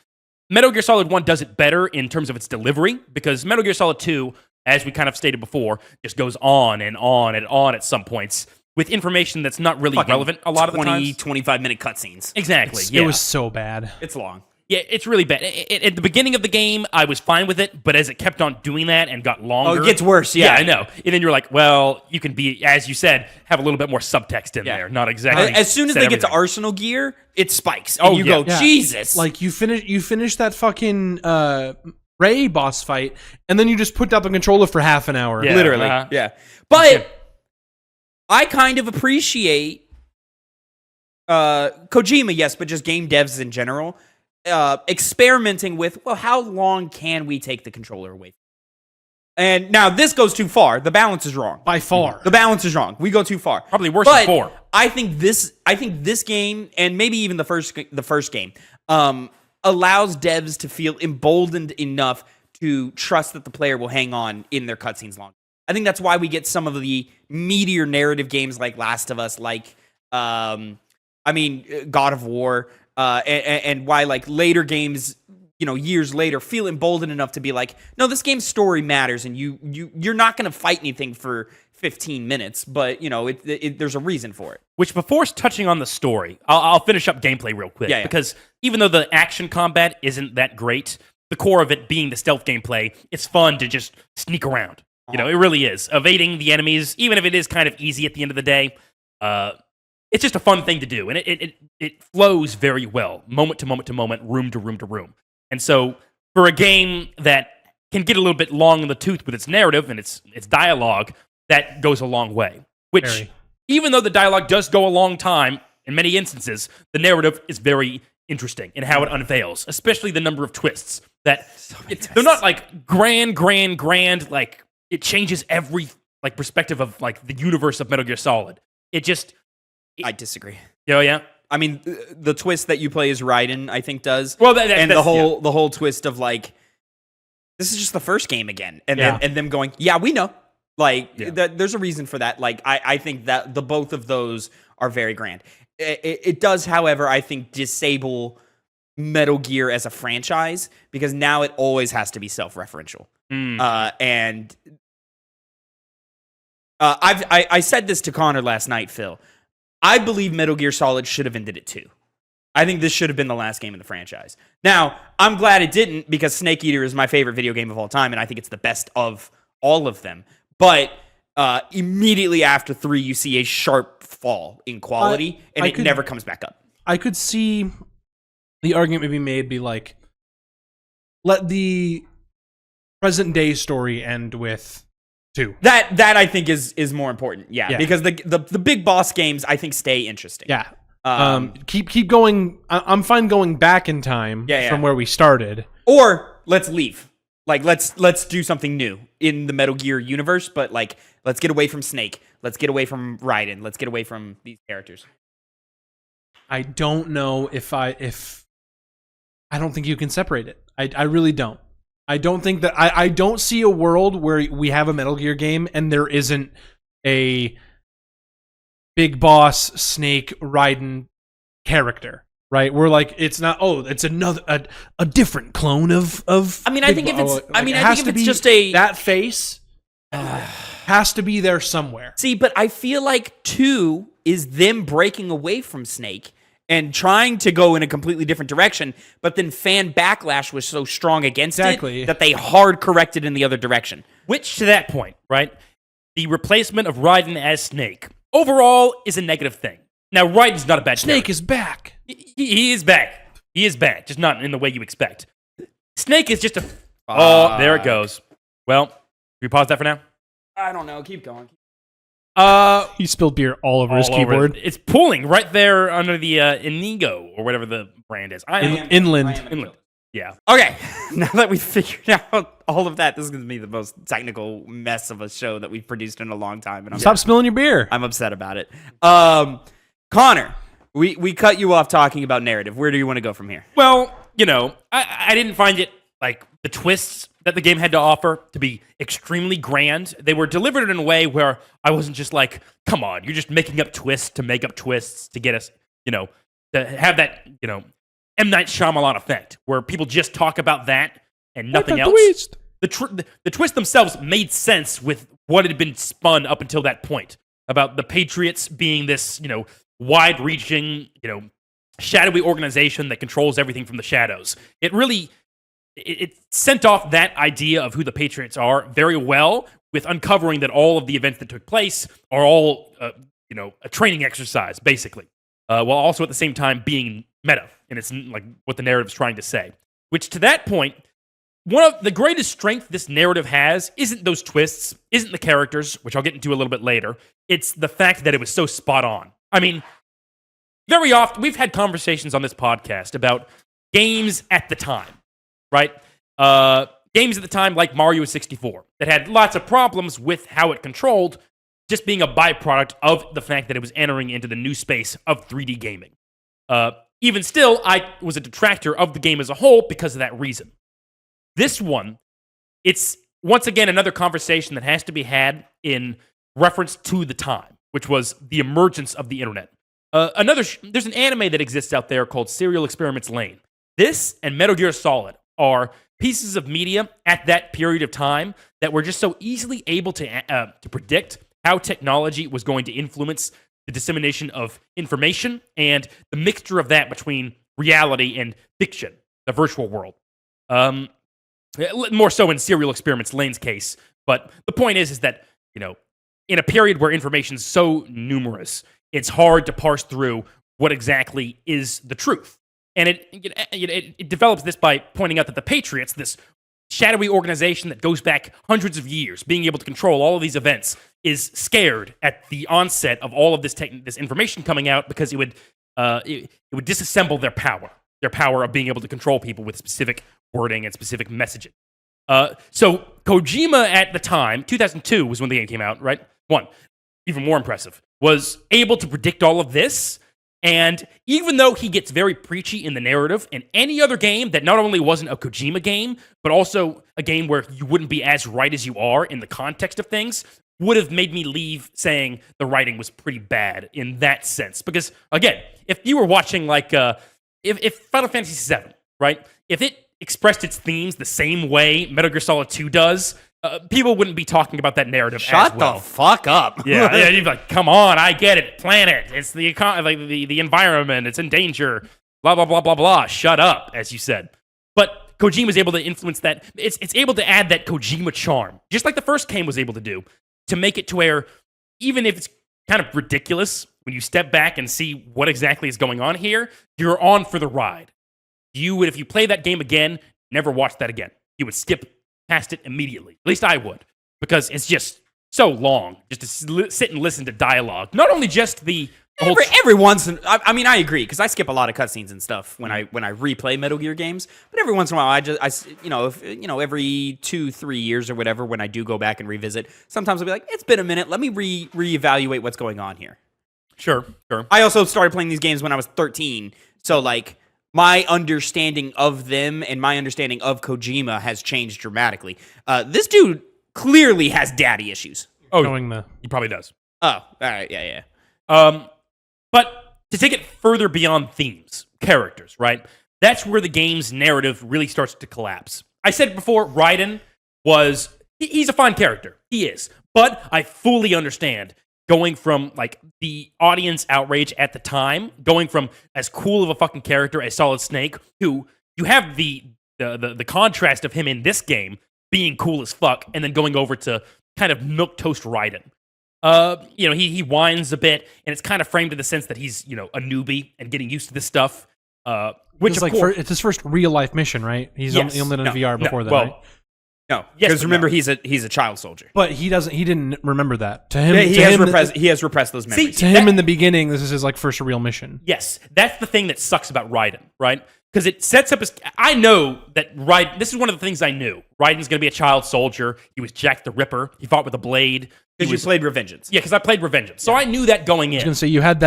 Metal Gear Solid 1 does it better in terms of its delivery, because Metal Gear Solid 2, as we kind of stated before, just goes on and on and on at some points with information that's not really relevant a lot of the times. 25-minute cutscenes. Exactly. It was so bad. It's long. Yeah, it's really bad. At the beginning of the game, I was fine with it, but as it kept on doing that and got longer... Oh, it gets worse, yeah. Yeah, I know. And then you're like, well, you can be, as you said, have a little bit more subtext in there. Not exactly... As soon as they get to Arsenal gear, it spikes. And you go, Jesus! Like, you finish that fucking Ray boss fight, and then you just put down the controller for half an hour. Yeah, literally. Yeah. But I kind of appreciate Kojima, yes, but just game devs in general... experimenting with, well, how long can we take the controller away from? And now this goes too far. The balance is wrong. By far. The balance is wrong. We go too far. Probably worse than 4. I think this game, and maybe even the first game, allows devs to feel emboldened enough to trust that the player will hang on in their cutscenes long. I think that's why we get some of the meatier narrative games like Last of Us, like God of War, and why like later games, years later, feel emboldened enough to be like, no, this game's story matters, and you're not going to fight anything for 15 minutes, but there's a reason for it. Which, before touching on the story, I'll finish up gameplay real quick, because even though the action combat isn't that great, the core of it being the stealth gameplay, it's fun to just sneak around. It really is. Evading the enemies, even if it is kind of easy at the end of the day, it's just a fun thing to do, and it flows very well, moment to moment to moment, room to room to room. And so, for a game that can get a little bit long in the tooth with its narrative and its dialogue, that goes a long way. Which, even though the dialogue does go a long time, in many instances, the narrative is very interesting in how it unveils, especially the number of twists. They're not like grand, like it changes every like perspective of like the universe of Metal Gear Solid. I disagree. Oh, yeah? I mean, the twist that you play as Raiden, I think, does. Well, the whole twist of like, this is just the first game again, and them going, yeah, we know. Like, there's a reason for that. Like, I think that the both of those are very grand. It does, however, I think disable Metal Gear as a franchise, because now it always has to be self-referential. And I said this to Connor last night, Phil. I believe Metal Gear Solid should have ended at 2. I think this should have been the last game in the franchise. Now, I'm glad it didn't, because Snake Eater is my favorite video game of all time, and I think it's the best of all of them. But immediately after 3, you see a sharp fall in quality, and it never comes back up. I could see the argument maybe made be like, let the present day story end with 2. That I think is more important. Yeah. Because the big boss games I think stay interesting. Yeah. Keep going. I'm fine going back in time from where we started. Or let's leave. Like let's do something new in the Metal Gear universe, but like let's get away from Snake. Let's get away from Raiden. Let's get away from these characters. I don't know if I don't think you can separate it. I really don't. I don't think that I don't see a world where we have a Metal Gear game and there isn't a big boss Snake Raiden character, right? We're like, it's not. Oh, it's another a different clone of. I mean, I think if it's. I mean, I think if it's just a that face has to be there somewhere. See, but I feel like 2 is them breaking away from Snake and trying to go in a completely different direction, but then fan backlash was so strong against it that they hard corrected in the other direction. Which, to that point, right, the replacement of Raiden as Snake overall is a negative thing. Now, Raiden's not a bad Snake character. is back. He is back. He is back, just not in the way you expect. Snake is just a... Oh, there it goes. Well, can we pause that for now? I don't know. Keep going. He spilled beer all over his all over keyboard. It's pooling right there under the Inigo or whatever the brand is. Inland. Yeah. Okay, now that we've figured out all of that, this is going to be the most technical mess of a show that we've produced in a long time. And Stop spilling your beer. I'm upset about it. Connor, we cut you off talking about narrative. Where do you want to go from here? Well, I didn't find it like the twists that the game had to offer to be extremely grand. They were delivered in a way where I wasn't just like, come on, you're just making up twists to make up twists to get us, to have that, M. Night Shyamalan effect where people just talk about that and nothing else. Twist. The twists themselves made sense with what had been spun up until that point about the Patriots being this, wide-reaching, shadowy organization that controls everything from the shadows. It sent off that idea of who the Patriots are very well with uncovering that all of the events that took place are all, a training exercise, basically, while also at the same time being meta, and it's like what the narrative is trying to say. Which, to that point, one of the greatest strength this narrative has isn't those twists, isn't the characters, which I'll get into a little bit later. It's the fact that it was so spot on. I mean, very often, we've had conversations on this podcast about games at the time, right? Games at the time like Mario 64 that had lots of problems with how it controlled, just being a byproduct of the fact that it was entering into the new space of 3D gaming. Even still, I was a detractor of the game as a whole because of that reason. This one, it's once again another conversation that has to be had in reference to the time, which was the emergence of the internet. There's an anime that exists out there called Serial Experiments Lane. This and Metal Gear Solid are pieces of media at that period of time that were just so easily able to predict how technology was going to influence the dissemination of information and the mixture of that between reality and fiction, the virtual world. More so in Serial Experiments Lane's case. But the point is that, in a period where information is so numerous, it's hard to parse through what exactly is the truth. And it develops this by pointing out that the Patriots, this shadowy organization that goes back hundreds of years, being able to control all of these events, is scared at the onset of all of this information coming out because it would disassemble their power of being able to control people with specific wording and specific messaging. So Kojima at the time, 2002 was when the game came out, right? Even more impressive, was able to predict all of this. And even though he gets very preachy in the narrative, in any other game that not only wasn't a Kojima game, but also a game where you wouldn't be as right as you are in the context of things, would have made me leave saying the writing was pretty bad in that sense. Because, again, if you were watching, if Final Fantasy VII, right, if it expressed its themes the same way Metal Gear Solid 2 does, people wouldn't be talking about that narrative Shut as well. the fuck up. Yeah, you'd be like, come on, I get it. Planet, it's the environment, it's in danger, blah, blah, blah, blah, blah. Shut up, as you said. But Kojima's able to influence that. It's able to add that Kojima charm, just like the first game was able to do, to make it to where, even if it's kind of ridiculous, when you step back and see what exactly is going on here, you're on for the ride. You would, if you play that game again, never watch that again. You would skip past it immediately. At least I would, because it's just so long just to sit and listen to dialogue. Not only just the whole every once in, I mean, I agree, because I skip a lot of cutscenes and stuff when I replay Metal Gear games. But every once in a while, every 2-3 years or whatever, when I do go back and revisit, sometimes I'll be like, it's been a minute. Let me reevaluate what's going on here. Sure. I also started playing these games when I was 13, so my understanding of them and my understanding of Kojima has changed dramatically. This dude clearly has daddy issues. He probably does. Oh, all right, yeah. But to take it further beyond themes, characters, right? That's where the game's narrative really starts to collapse. I said before, Raiden he's a fine character. He is. But I fully understand going from the audience outrage at the time, going from as cool of a fucking character as Solid Snake, who you have the contrast of him in this game being cool as fuck, and then going over to kind of milquetoast Raiden. He whines a bit, and it's kind of framed in the sense that he's a newbie and getting used to this stuff. Which it's of course, it's his first real life mission, right? He's only done a VR before that, right? No, Yes, because but remember no. he's a child soldier. But he didn't remember that. To him, He has repressed those memories. to him in the beginning, this is his like first real mission. Yes, that's the thing that sucks about Raiden, right? Because it sets up his... I know that Raiden... This is one of the things I knew. Raiden's going to be a child soldier. He was Jack the Ripper. He fought with a blade. Because you played Revengeance. Yeah, because I played Revengeance. So I knew that going in. I was going to say, you had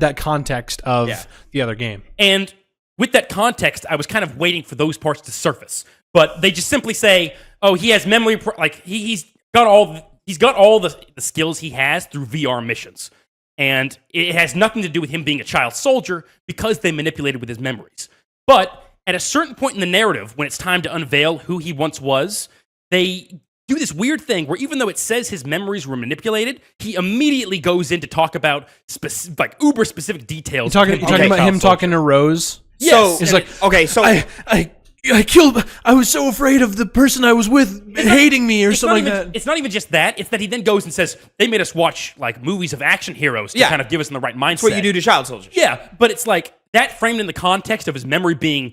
that context of the other game. And with that context, I was kind of waiting for those parts to surface. But they just simply say, oh, he has memory... he's got all the skills he has through VR missions. And it has nothing to do with him being a child soldier because they manipulated with his memories. But at a certain point in the narrative, when it's time to unveil who he once was, they do this weird thing where even though it says his memories were manipulated, he immediately goes in to talk about uber specific details. You're talking about him talking to Rose? Yes. So, it's like, okay, so I killed... I was so afraid of the person I was with hating me or something like that. It's not even just that. It's that he then goes and says, they made us watch like movies of action heroes to kind of give us in the right mindset. that's what you do to child soldiers. Yeah, but it's like that framed in the context of his memory being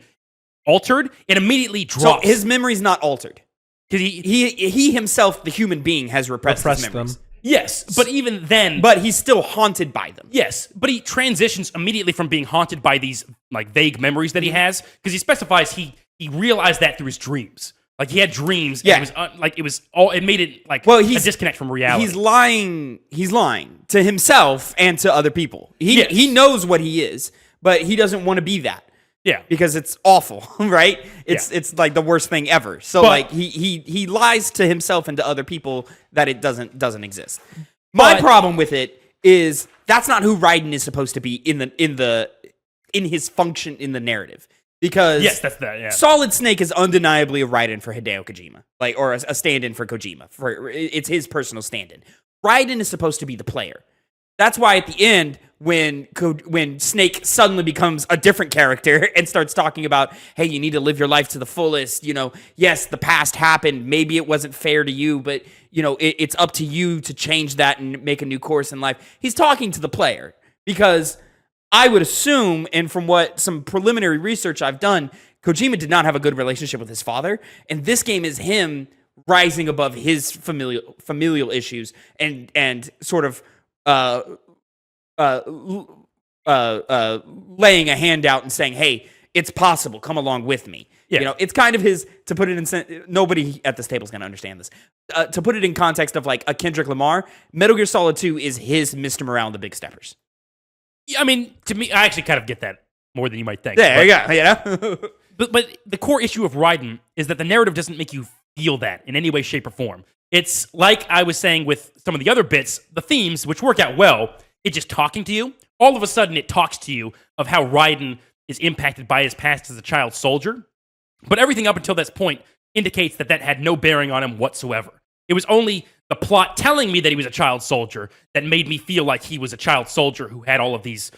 altered, it immediately drops. So his memory's not altered. Because he himself, the human being, has repressed his memories. them. Yes, but even then... But he's still haunted by them. Yes, but he transitions immediately from being haunted by these like vague memories that he has, because he specifies he realized that through his dreams. Like he had dreams, and it made it like a disconnect from reality. He's lying to himself and to other people. He knows what he is, but he doesn't want to be that. Yeah. Because it's awful, right? It's like the worst thing ever. So like he lies to himself and to other people that it doesn't exist. My problem with it is that's not who Raiden is supposed to be in his function in the narrative. Because that's that. Yeah. Solid Snake is undeniably a Raiden for Hideo Kojima, or a stand-in for Kojima. It's his personal stand-in. Raiden is supposed to be the player. That's why at the end, when Snake suddenly becomes a different character and starts talking about, hey, you need to live your life to the fullest. Yes, the past happened. Maybe it wasn't fair to you, but it's up to you to change that and make a new course in life. He's talking to the player because I would assume, and from what some preliminary research I've done, Kojima did not have a good relationship with his father, and this game is him rising above his familial issues and sort of laying a hand out and saying, "Hey, it's possible. Come along with me." Yeah. It's kind of his, to put it in, nobody at this table is going to understand this. To put it in context of like a Kendrick Lamar, Metal Gear Solid 2 is his Mr. Morale and the Big Steppers. I mean, to me, I actually kind of get that more than you might think. There you go. But the core issue of Raiden is that the narrative doesn't make you feel that in any way, shape, or form. It's like I was saying with some of the other bits, the themes, which work out well, it's just talking to you. All of a sudden, it talks to you of how Raiden is impacted by his past as a child soldier. But everything up until this point indicates that had no bearing on him whatsoever. It was only the plot telling me that he was a child soldier that made me feel like he was a child soldier who had all of these,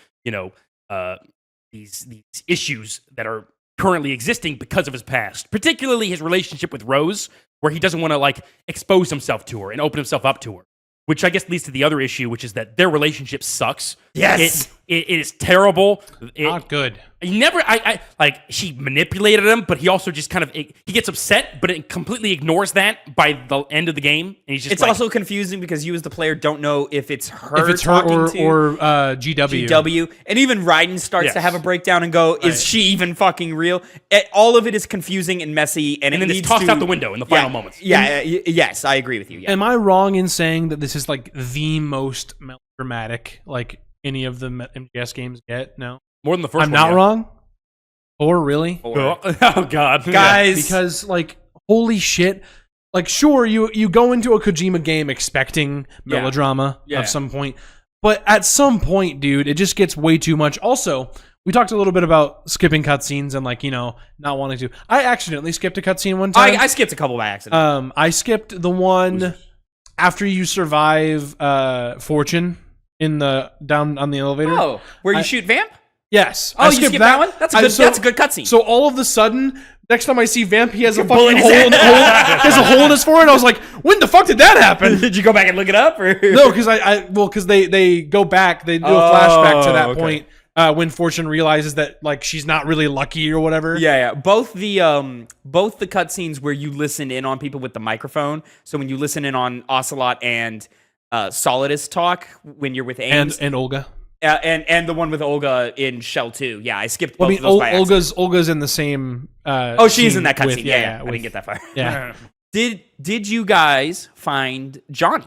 these issues that are currently existing because of his past, particularly his relationship with Rose, where he doesn't want to expose himself to her and open himself up to her, which I guess leads to the other issue, which is that their relationship sucks. Yes. It is terrible. Not good. She manipulated him, but he also just kind of, he gets upset, but it completely ignores that by the end of the game. And he's just it's also confusing because you as the player don't know if it's her or GW. GW. And even Raiden starts to have a breakdown and go, is she even fucking real? All of it is confusing and messy. And then it's tossed out the window in the final moments. Yes, I agree with you. Yeah. Am I wrong in saying that this is the most melodramatic any of the MGS games get? No? More than the first I'm one. not wrong? Or really? Oh, God. Guys. Because, holy shit. Sure, you go into a Kojima game expecting melodrama of some point. But at some point, dude, it just gets way too much. Also, we talked a little bit about skipping cutscenes and, not wanting to. I accidentally skipped a cutscene one time. I skipped a couple by accident. I skipped the one after you survive Fortune down on the elevator. Oh, where you shoot Vamp? Yes. Oh, you skipped that one? That's a good cutscene. So all of a sudden, next time I see Vamp, he has a fucking hole in his forehead. I was like, when the fuck did that happen? Did you go back and look it up? Or? No, because because they go back, they do a flashback to that point when Fortune realizes that like she's not really lucky or whatever. Yeah. Both the cutscenes where you listen in on people with the microphone. So when you listen in on Ocelot and Solidus talk when you're with Ames and Olga. And the one with Olga in Shell 2. Yeah, I skipped both of those by accident. Olga's in the same. She's in that cutscene. Yeah. I didn't get that far. Yeah. Did you guys find Johnny?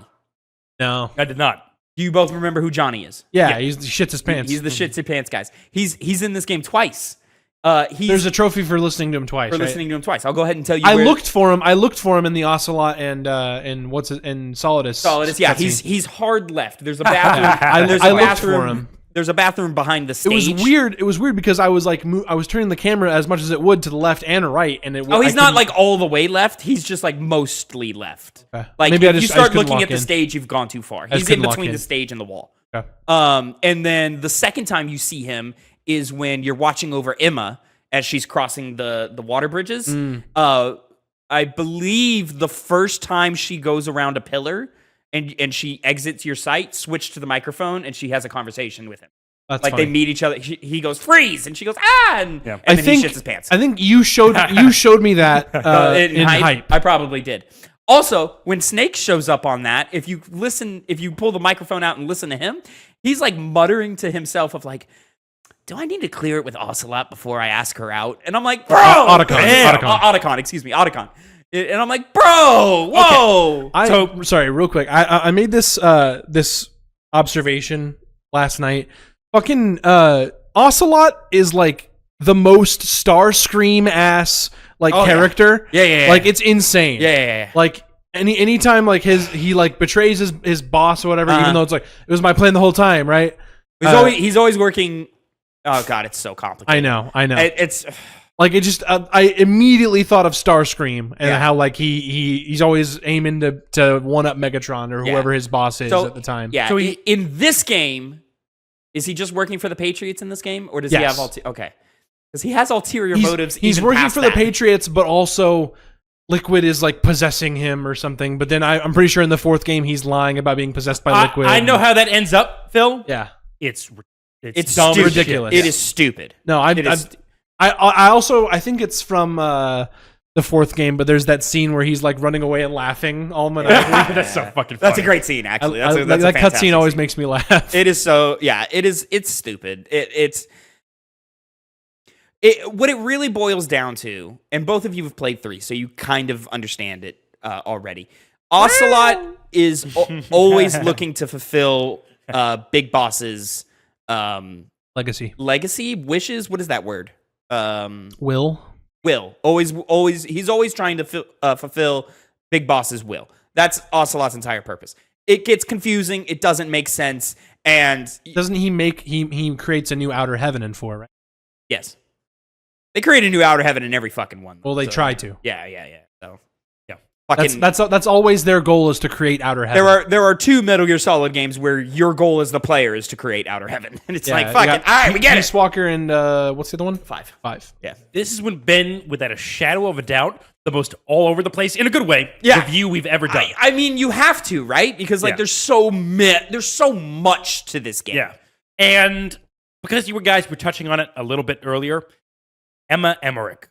No, I did not. Do you both remember who Johnny is? Yeah, he shits his pants. He's the shits his pants guys. He's in this game twice. There's a trophy for listening to him twice. Listening to him twice. I'll go ahead and tell you. I looked for him in the Ocelot and Solidus. Solidus. Yeah, he's hard left. There's a bathroom. I looked for him. There's a bathroom behind the stage. It was weird because I was like, I was turning the camera as much as it would to the left and right, and it. He's not like all the way left. He's just like mostly left. Okay. Like maybe if you start looking at the in. stage, you've gone too far. He's in between the stage and the wall. Okay. And then the second time you see him is when you're watching over Emma as she's crossing the water bridges. I believe the first time she goes around a pillar and she exits your sight, switch to the microphone, and she has a conversation with him. That's like funny. they meet each other. He goes freeze, and she goes and then he shits his pants. I think you showed me that in hype. I probably did. Also, when Snake shows up on that, if you pull the microphone out and listen to him, he's like muttering to himself of like, do I need to clear it with Ocelot before I ask her out? And I'm like, bro, Otacon, excuse me, Otacon. And I'm like, bro, whoa. Okay. Sorry, real quick. I made this this observation last night. Fucking Ocelot is like the most Starscream ass character. Yeah. Like it's insane. Yeah. Like anytime like he like betrays his boss or whatever, even though it's like it was my plan the whole time, right? He's always working. Oh god, it's so complicated. I know. It's like it just I immediately thought of Starscream and how like he's always aiming to one up Megatron or whoever his boss is at the time. Yeah. So in this game, is he just working for the Patriots in this game, or does he have okay? Because he has ulterior motives. He's working for the Patriots, but also Liquid is like possessing him or something. But then I'm pretty sure in the fourth game he's lying about being possessed by Liquid. I know how that ends up, Phil. Yeah, it's dumb, ridiculous. It is stupid. No, I think it's from the fourth game, but there's that scene where he's like running away and laughing all maniacally. That's so fucking funny. That's a great scene, actually. That's that cutscene always makes me laugh. It is so, it's stupid. What it really boils down to, and both of you have played 3, so you kind of understand it already. Ocelot is always looking to fulfill Big Boss's legacy, wishes. What is that word? Will. He's always trying to fulfill Big Boss's will. That's Ocelot's entire purpose. It gets confusing. It doesn't make sense. And doesn't he creates a new outer heaven in 4, right? Yes. They create a new outer heaven in every fucking one. Well, they try to. Yeah. So that's always their goal, is to create outer heaven. There are 2 Metal Gear Solid games where your goal as the player is to create outer heaven, and it's like fucking all right, we get it. Peace Walker and what's the other one? 5. Yeah. This is when Ben, without a shadow of a doubt, the most all over the place in a good way review we've ever done. I mean, you have to, right? Because there's so much to this game. Yeah, and because you guys were touching on it a little bit earlier, Emma Emmerich,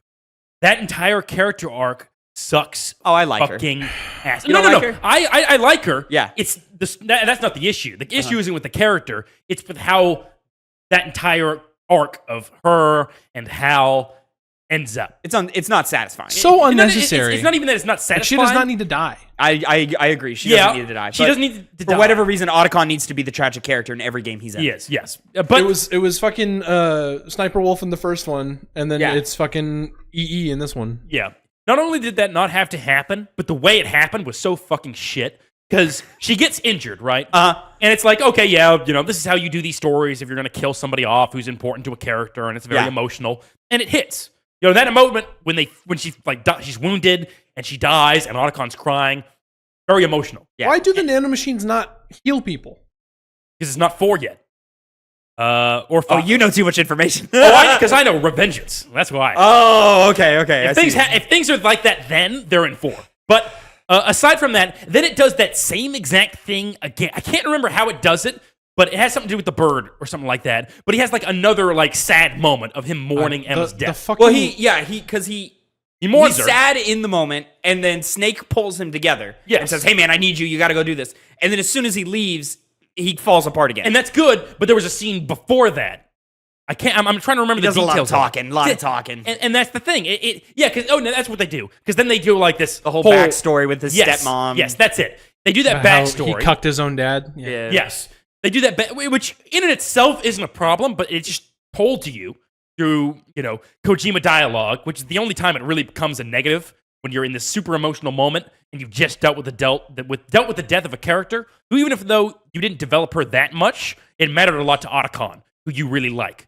that entire character arc sucks. Oh, I like fucking her. Ass. You No. like her? I like her. Yeah. That's not the issue. The issue isn't with the character. It's with how that entire arc of her and Hal ends up. It's not satisfying. So unnecessary. It's not even that it's not satisfying. She does not need to die. I agree. She doesn't need to die. She doesn't need to die. For whatever reason, Otacon needs to be the tragic character in every game he's in. Yes. But it was fucking Sniper Wolf in the first one, and then it's fucking EE in this one. Yeah. Not only did that not have to happen, but the way it happened was so fucking shit. Because she gets injured, right? And it's like, okay, this is how you do these stories if you're going to kill somebody off who's important to a character, and it's very emotional. And it hits. That moment when she's like she's wounded and she dies and Otacon's crying, very emotional. Yeah. Why do the nanomachines not heal people? Because it's not 4 yet. Or 5. Oh, you know too much information. Because I know Revengeance. That's why. Oh, okay. If things are like that, then they're in 4. But aside from that, then it does that same exact thing again. I can't remember how it does it, but it has something to do with the bird or something like that. But he has like another like sad moment of him mourning Emma's death. Well, he mourns he's her. sad in the moment, and then Snake pulls him together and says, "Hey man, I need you. You got to go do this." And then as soon as he leaves, he falls apart again. And that's good, but there was a scene before that. I'm trying to remember the details. A lot of talking. And that's the thing. That's what they do. Because then they do like this the whole backstory with his stepmom. Yes, that's it. They do that How backstory. he cucked his own dad. Yeah. Yes, they do that, which in and itself isn't a problem, but it's just told to you through Kojima dialogue, which is the only time it really becomes a negative when you're in this super emotional moment and you've just dealt with the death of a character who, even though you didn't develop her that much, it mattered a lot to Otacon, who you really like.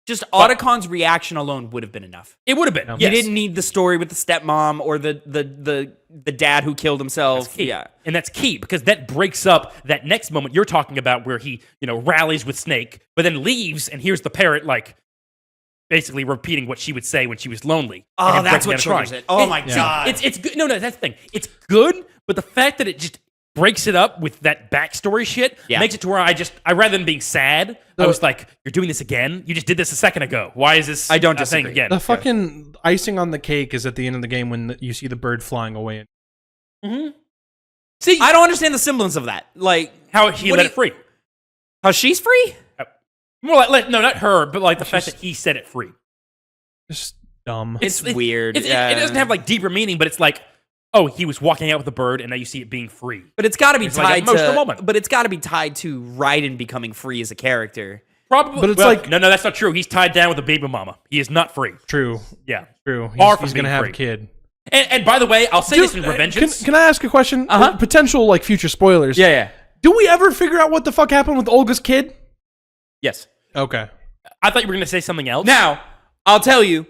Just Otacon's reaction alone would have been enough. It would have been. You didn't need the story with the stepmom or the dad who killed himself. Yeah, and that's key because that breaks up that next moment you're talking about where he rallies with Snake, but then leaves and here's the parrot like basically repeating what she would say when she was lonely. Oh, that's what triggers it. Oh my god, it's good. No, that's the thing. It's good, but the fact that it just breaks it up with that backstory shit makes it to where I rather than being sad, I was like, "You're doing this again? You just did this a second ago. Why is this?" I don't just thing again. The fucking icing on the cake is at the end of the game when you see the bird flying away. Mm-hmm. See, I don't understand the semblance of that. Like how he let it free. How she's free? More like no, not her, but like the fact that he set it free. Just dumb. It's weird. It doesn't have like deeper meaning, but it's like, oh, he was walking out with a bird, and now you see it being free. But it's got to be tied to. Moment. But it's got to be tied to Raiden becoming free as a character. Probably, but it's like no, that's not true. He's tied down with a baby mama. He is not free. True. Yeah, true. He's going to have a kid. And by the way, I'll say this in Revengeance. Can I ask a question? Potential like future spoilers. Yeah. Do we ever figure out what the fuck happened with Olga's kid? Yes. Okay. I thought you were going to say something else. Now, I'll tell you,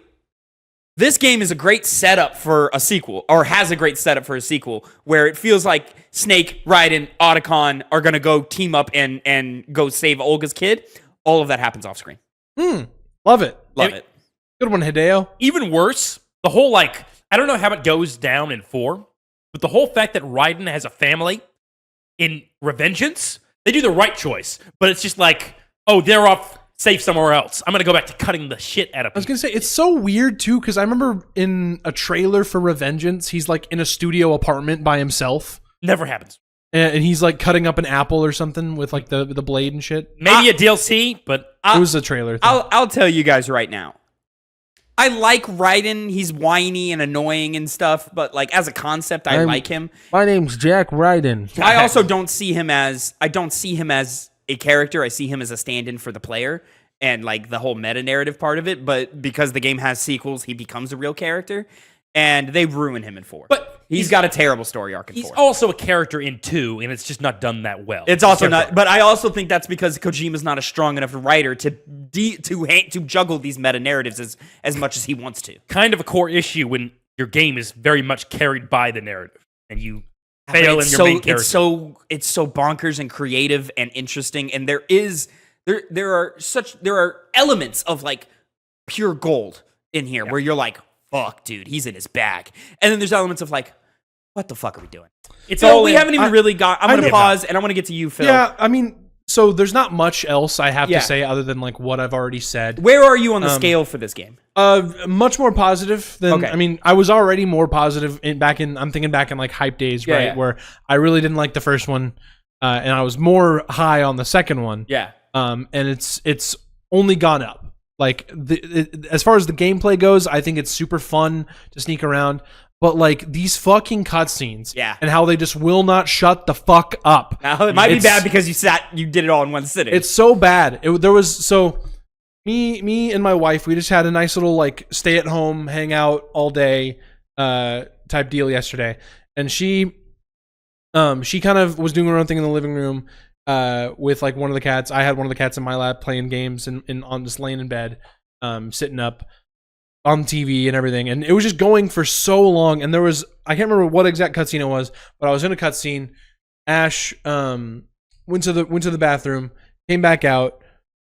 this game is a great setup for a sequel, or has a great setup for a sequel, where it feels like Snake, Raiden, Otacon are going to go team up and go save Olga's kid. All of that happens off screen. Love it. Love it. Good one, Hideo. Even worse, the whole like, I don't know how it goes down in 4, but the whole fact that Raiden has a family in Revengeance, they do the right choice, but it's just like, oh, they're off safe somewhere else. I'm going to go back to cutting the shit out of people. I was going to say, it's so weird, too, because I remember in a trailer for Revengeance, he's, like, in a studio apartment by himself. Never happens. And he's, like, cutting up an apple or something with, like, the blade and shit. Maybe a DLC, but... it was a trailer thing. I'll tell you guys right now. I like Raiden. He's whiny and annoying and stuff, but, like, as a concept, I like him. My name's Jack Raiden. I also don't see him as a character. I see him as a stand-in for the player and like the whole meta narrative part of it. But because the game has sequels, he becomes a real character, and they ruin him in 4. But he's got a terrible story arc in 4. He's also a character in 2, and it's just not done that well. It's also not. But I also think that's because Kojima's not a strong enough writer to juggle these meta narratives as much as he wants to. Kind of a core issue when your game is very much carried by the narrative, and you fail in your main character. It's so bonkers and creative and interesting, and there are elements of like pure gold in here where you're like, fuck, dude, he's in his bag. And then there's elements of like, what the fuck are we doing? We haven't even really got. I'm going to pause and I want to get to you, Phil. Yeah, I mean, so there's not much else I have to say other than like what I've already said. Where are you on the scale for this game? Much more positive than. I mean, I was already more positive I'm thinking back in like hype days, right? Yeah. Where I really didn't like the first one, and I was more high on the second one. Yeah. And it's only gone up. Like as far as the gameplay goes, I think it's super fun to sneak around. But like these fucking cutscenes, and how they just will not shut the fuck up. Now it might be bad because you did it all in one sitting. It's so bad. Me and my wife, we just had a nice little like stay at home, hang out all day, type deal yesterday, and she kind of was doing her own thing in the living room, with like one of the cats. I had one of the cats in my lap playing games and on just laying in bed, sitting up on TV and everything, and it was just going for so long. And I can't remember what exact cutscene it was, but I was in a cutscene. Ash went to the bathroom, came back out.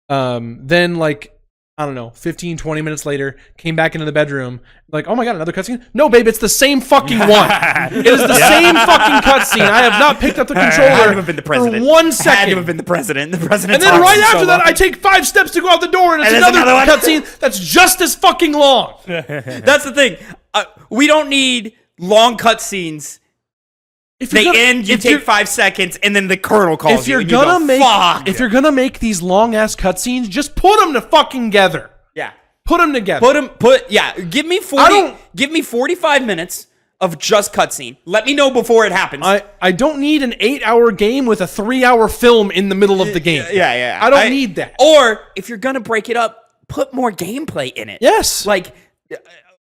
Then like I don't know, 15, 20 minutes later, came back into the bedroom, like, oh my god, another cutscene? No, babe, it's the same fucking one. It is the same fucking cutscene. I have not picked up the controller Had to have been the president. for 1 Had second. to have been the president. The president. And then right after that, I take 5 steps to go out the door, and it's there's another one. cutscene that's just as fucking long. That's the thing. We don't need long cutscenes. They end. You take 5 seconds, and then the colonel calls if you. you're And gonna you go, make fuck. if you're gonna make these long ass cutscenes, just put them to fucking together. Yeah. Put them together. Give me 40. Give me 45 minutes of just cutscene. Let me know before it happens. I don't need an 8-hour game with a 3-hour film in the middle of the game. Yeah. I don't need that. Or if you're gonna break it up, put more gameplay in it. Yes. Like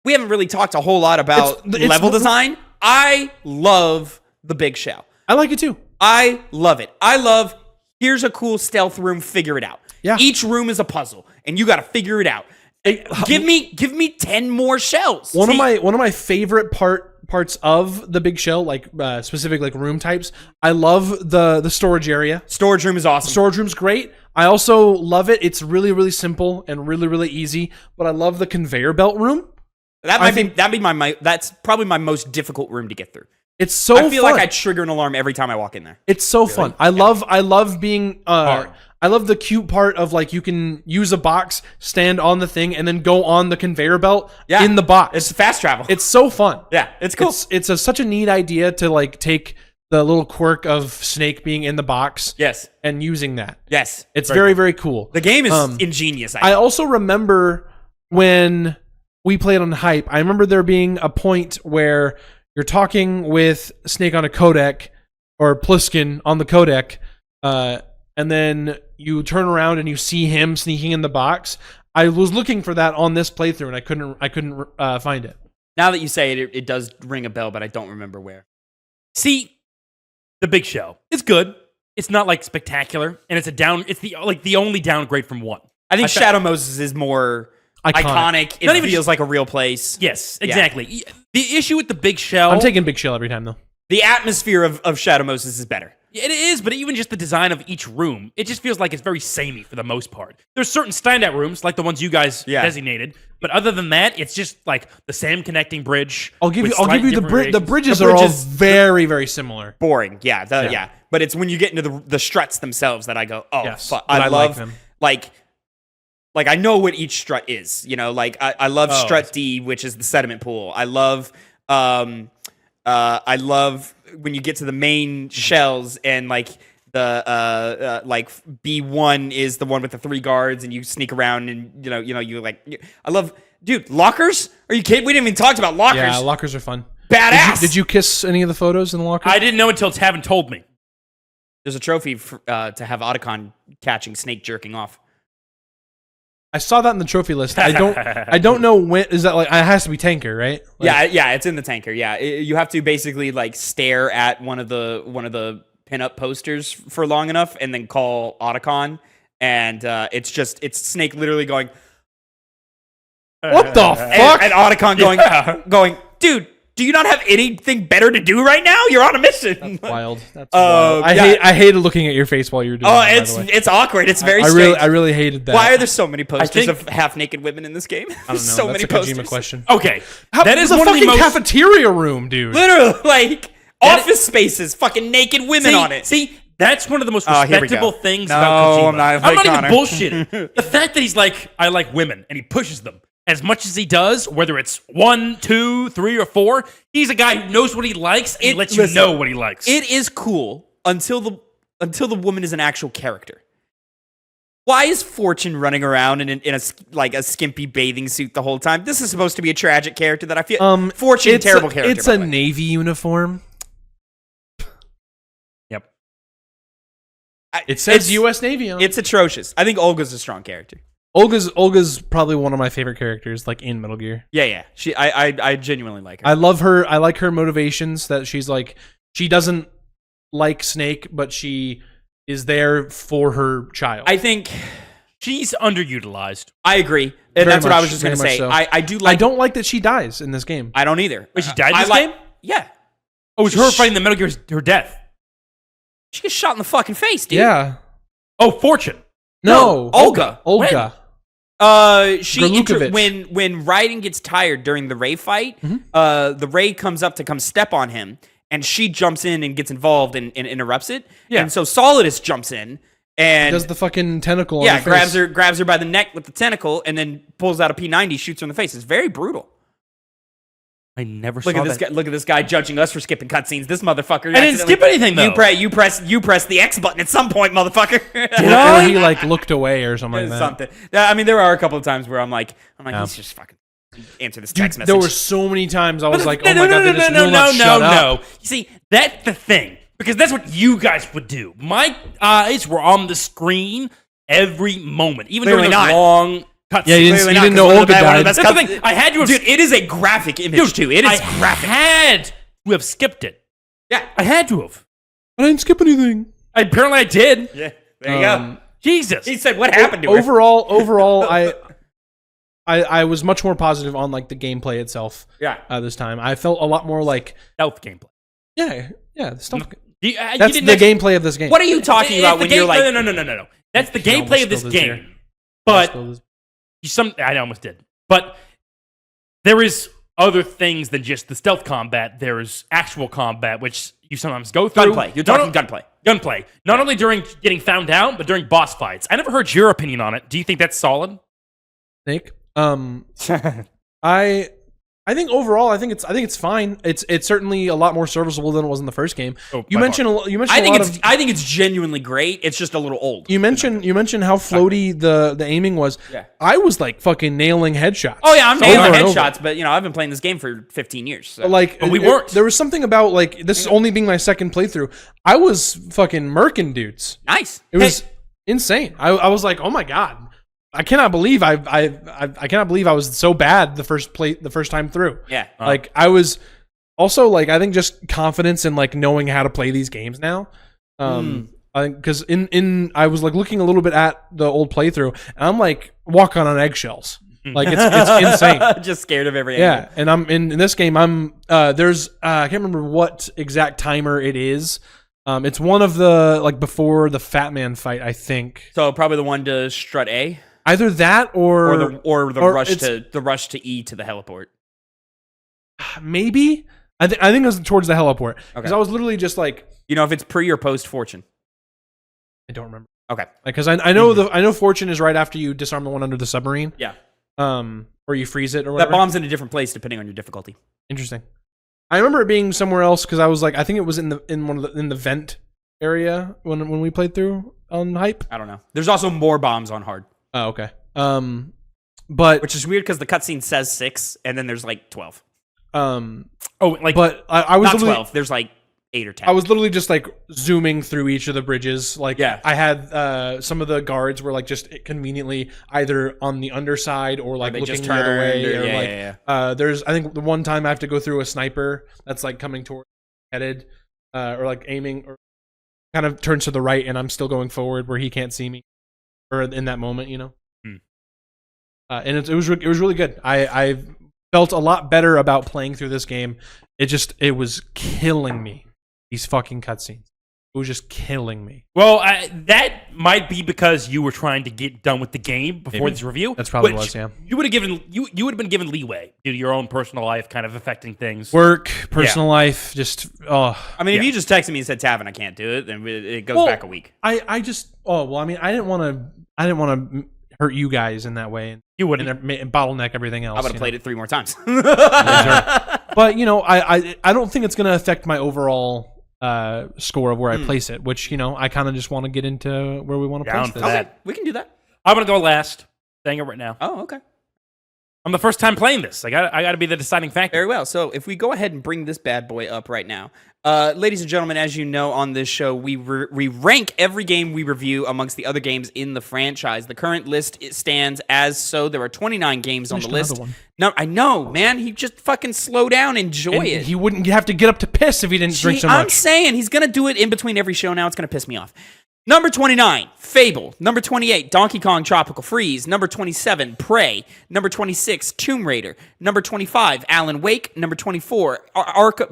we haven't really talked a whole lot about It's- level design. I love the big shell. I like it too. I love it. Here's a cool stealth room, figure it out. Yeah. Each room is a puzzle, and you got to figure it out. Give me 10 more shells. One of my favorite parts of the big shell, like specific like room types. I love the storage area. Storage room is awesome. Storage room's great. I also love it. It's really, really simple and really, really easy. But I love the conveyor belt room. That's probably my most difficult room to get through. It's so I feel fun. like I trigger an alarm every time I walk in there. It's so fun. I love being I love the cute part of like you can use a box, stand on the thing, and then go on the conveyor belt in the box. It's fast travel. It's so fun. Yeah, it's cool. It's such a neat idea to like take the little quirk of Snake being in the box. Yes. And using that. Yes. It's very, very cool. The game is ingenious. I also remember when we played on Hype, I remember there being a point where you're talking with Snake on a codec, or Pliskin on the codec, and then you turn around and you see him sneaking in the box. I was looking for that on this playthrough, and I couldn't find it. Now that you say it, it does ring a bell, but I don't remember where. See, the big shell. It's good. It's not like spectacular, and it's the only downgrade from 1. I think Shadow Moses is more iconic. It feels like a real place. Yes, exactly. Yeah. The issue with the big shell... I'm taking big shell every time, though. The atmosphere of Shadow Moses is better. It is, but even just the design of each room, it just feels like it's very samey for the most part. There's certain standout rooms, like the ones you guys designated, but other than that, it's just like the same connecting bridge. I'll give you the bridges are all very, very similar. Boring, yeah. But it's when you get into the struts themselves that I go, oh, yes, fuck. I love them. Like I know what each strut is, you know. Like I love strut D, which is the sediment pool. I love when you get to the main shells and like the like B1 is the one with the 3 guards and you sneak around and you like. I love, dude, lockers. Are you kidding? We didn't even talk about lockers. Yeah, lockers are fun. Badass. Did you kiss any of the photos in the locker? I didn't know until Tavin told me. There's a trophy to have Otacon catching Snake jerking off. I saw that in the trophy list. I don't know when is that like. It has to be tanker, right? Like, yeah, it's in the tanker. Yeah, you have to basically like stare at one of the pinup posters for long enough, and then call Otacon, and it's Snake literally going, "What the fuck?" and Otacon going, dude. Do you not have anything better to do right now? You're on a mission. That's wild. That's wild. I hated looking at your face while you were doing that. It's awkward. It's very strange. I really hated that. Why are there so many posters of half-naked women in this game? I don't know. So That's many a posters. Kojima question. Okay. That is the fucking cafeteria room, dude. Literally, like office spaces, fucking naked women on it. See, that's one of the most respectable things about Kojima. I'm not even bullshitting. The fact that he's like, I like women, and he pushes them. As much as he does, whether it's 1, 2, 3, or 4, he's a guy who knows what he likes and he lets you know what he likes. It is cool until the woman is an actual character. Why is Fortune running around in a skimpy bathing suit the whole time? This is supposed to be a tragic character that I feel. Fortune, terrible character. It's a Navy uniform. Yep. It says U.S. Navy on it. It's atrocious. I think Olga's a strong character. Olga's probably one of my favorite characters, like in Metal Gear. Yeah. I genuinely like her. I love her. I like her motivations. That she's like, she doesn't like Snake, but she is there for her child. I think she's underutilized. I agree, and that's what I was just going to say. So. I do like. I don't like that she dies in this game. I don't either. Wait, she died in this game? Yeah. Oh, it was her fighting the Metal Gear, her death. She gets shot in the fucking face, dude. Yeah. Oh, Fortune. No, Olga. Olga. Gralukovic. When Raiden gets tired during the Ray fight, the Ray comes up to come step on him, and she jumps in and gets involved and interrupts it. Yeah. And so Solidus jumps in and does the fucking tentacle. yeah, on her face. grabs her by the neck with the tentacle, and then pulls out a P90, shoots her in the face. It's very brutal. I never saw Look at this that. guy. Look at this guy judging us for skipping cutscenes. This motherfucker. I didn't skip anything, though. You press the X button at some point, motherfucker. Or he like looked away or something like that. Something. I mean, there are a couple of times where I'm like, he's just fucking answer this text message. There were so many times I was like, no, oh my god, they just will not shut up. no. You see, that's the thing. Because that's what you guys would do. My eyes were on the screen every moment. Even Clearly during not. those long cutscenes. Yeah, you Clearly didn't not, know 'cause Olga died. That's the thing. I had to have... Dude, it is a graphic image too. It is graphic. I had to have skipped it. Yeah. I had to have. I didn't skip anything. Apparently I did. Yeah. There you go. Jesus. He said, "What happened to her?" Overall, I was much more positive on like the gameplay itself. Yeah. This time I felt a lot more like Stealth gameplay. yeah, the stuff. You That's the didn't gameplay of this game. What are you talking about when you're like? No. That's the You gameplay almost of this spilled this game. here. But I almost did. But there is other things than just the stealth combat. There is actual combat, which you sometimes go through. Gunplay. You're talking gunplay. Gunplay. Not only during getting found out, but during boss fights. I never heard your opinion on it. Do you think that's solid? Snake. I think overall, I think it's fine. It's certainly a lot more serviceable than it was in the first game. You mentioned I think it's genuinely great. It's just a little old. You mentioned how floaty the aiming was. Yeah. I was like fucking nailing headshots. Oh yeah, I'm nailing over and over. headshots, but I've been playing this game for 15 years. So. But we weren't. There was something about like this only being my second playthrough. I was fucking murking dudes. Nice. It was insane. I was like, oh my god, I cannot believe I cannot believe I was so bad the first time through. Yeah. Like I was also like I think just confidence in like knowing how to play these games now. I think because I was like looking a little bit at the old playthrough and I'm like walking on eggshells. Like it's insane. Just scared of every Yeah, angle. and I'm in this game. I'm there's I can't remember what exact timer it is. It's one of the like before the Fat Man fight, I think. So probably the one to strut A, Either that or the rush to E to the heliport. maybe I think it was towards the heliport because Okay. I was literally just like If it's pre or post Fortune. I don't remember Okay. because I know I know Fortune is right after you disarm the one under the submarine. Yeah. Or you freeze it or That whatever. bomb's in a different place depending on your difficulty. Interesting. I remember it being somewhere else because I was like I think it was in the vent area when we played through on hype. I don't know. There's also more bombs on hard. Oh, okay. But Which is weird because the cutscene says 6 and then there's like 12. but I was Not literally 12. There's like 8 or 10. I was literally just like zooming through each of the bridges. Like Yeah. I had some of the guards were like just conveniently either on the underside or like they looking just the other way. turned, or- Or yeah, like there's I think the one time I have to go through a sniper that's like coming toward headed or like aiming or kind of turns to the right and I'm still going forward where he can't see me or in that moment, and it was really good. I felt a lot better about playing through this game. It was killing me. These fucking cutscenes. It was just killing me. Well, that might be because you were trying to get done with the game before Maybe. this review. That's probably which was, yeah. You would have been given leeway due to your own personal life kind of affecting things. Work, personal life, just I mean, if Yeah. you just texted me and said, Tavin, I can't do it, then it goes back a week. I just I mean I didn't want to hurt you guys in that way and You wouldn't. and bottleneck everything else. I would have played it 3 more times. But I don't think it's going to affect my overall score of where I place it, which I kind of just want to get into where we want to Down place for this. that. Okay, we can do that. I'm gonna go last. Saying it right now. Oh, okay. I'm the first time playing this. I got to be the deciding factor. Very well. So if we go ahead and bring this bad boy up right now. Ladies and gentlemen, as you know, on this show, we rank every game we review amongst the other games in the franchise. The current list stands as so. There are 29 games on the Finished list. another one. No, I know, man. He just fucking slow down, enjoy And it. he wouldn't have to get up to piss if he didn't drink so I'm much. saying he's going to do it in between every show now. It's going to piss me off. Number 29, Fable. Number 28, Donkey Kong Tropical Freeze. Number 27, Prey. Number 26, Tomb Raider. Number 25, Alan Wake. Number 24,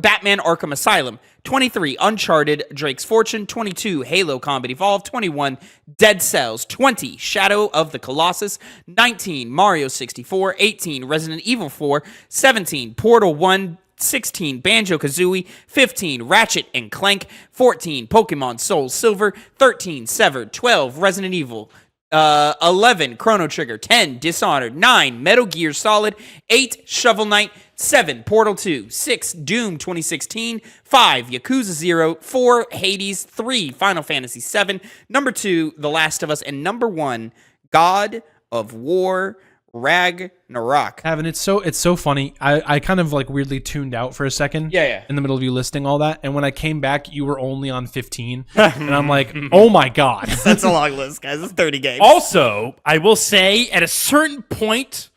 Batman Arkham Asylum. 23, Uncharted Drake's Fortune. 22, Halo Combat Evolved. 21, Dead Cells. 20, Shadow of the Colossus. 19, Mario 64. 18, Resident Evil 4. 17, Portal 1. 16, Banjo-Kazooie. 15, Ratchet and Clank. 14, Pokemon Soul Silver. 13, Severed. 12, Resident Evil. 11, Chrono Trigger. 10, Dishonored. 9, Metal Gear Solid. 8, Shovel Knight. 7, Portal 2. 6, Doom 2016. 5, Yakuza 0. 4, Hades. 3, Final Fantasy 7. Number 2, The Last of Us. And number 1, God of War Ragnarok. Tavin, it's so funny. I kind of like weirdly tuned out for a second. Yeah. In the middle of you listing all that, and when I came back, you were only on 15, and I'm like, oh my god, That's a long list, guys. It's 30 games. Also, I will say at a certain point,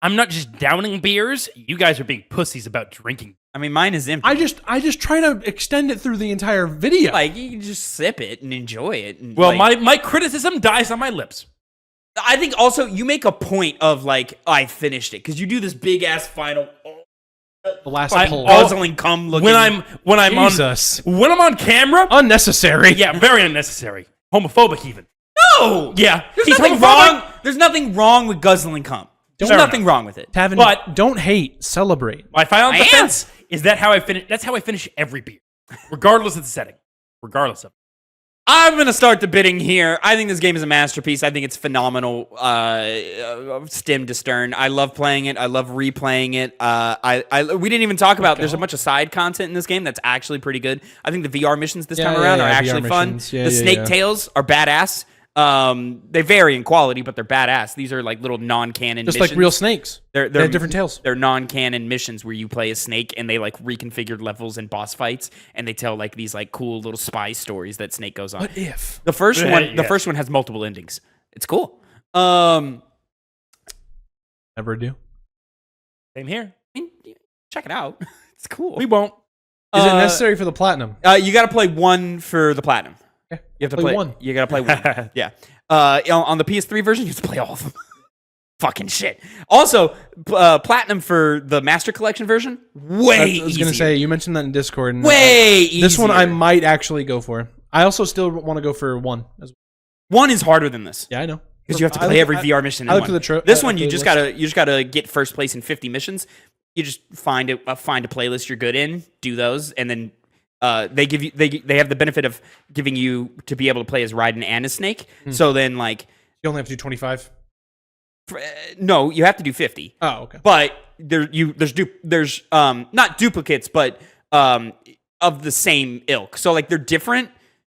I'm not just downing beers. You guys are being pussies about drinking. I mean, mine is empty. I just try to extend it through the entire video. Like, you can just sip it and enjoy it. And, Well, like, my criticism dies on my lips. I think also you make a point of like, I finished it because you do this big ass final the last pull. guzzling cum looking. When I'm Jesus. on camera, Unnecessary. yeah, very unnecessary, homophobic even. no, Yeah, there's he's nothing homophobic. wrong. There's nothing wrong with guzzling cum. There's Fair nothing enough. wrong with it. Tavin, But- don't hate, celebrate. My final I am. defense is that how I finish. That's how I finish every beer, regardless of the setting, regardless of. I'm going to start the bidding here. I think this game is a masterpiece. I think it's phenomenal, stem to stern. I love playing it. I love replaying it. We didn't even talk about, there's a bunch of side content in this game that's actually pretty good. I think the VR missions this time around are actually VR fun. missions. Yeah, the yeah, snake yeah. tails are badass. They vary in quality, but they're badass. These are like little non-canon Just missions. like real snakes. They're They have different tails. They're non-canon missions where you play a snake and they like reconfigured levels and boss fights, and they tell like these like cool little spy stories that Snake goes on. What if? The first Yeah, one, the yeah. first one has multiple endings. It's cool. Never do. Same here. I mean, check it out. It's cool. We won't. Is it necessary for the platinum? You got to play one for the platinum. Okay. You have to Play play one. You got to play one. Yeah. On the PS3 version, you have to play all of them. Fucking shit. Also, platinum for the Master Collection version, way I was going to say, you mentioned that in Discord. And way easier. this one I might actually go for. I also still want to go for one. One is harder than this. Yeah, I know. Because you have to play every VR mission in I looked one. at the This one, at you the just list. gotta get first place in 50 missions. You just find a playlist you're good in, do those, and then they have the benefit of giving you to be able to play as Raiden and as Snake. So then like You only have to do 25. no, you have to do 50. Oh, okay. But there's not duplicates, but of the same ilk. So like they're different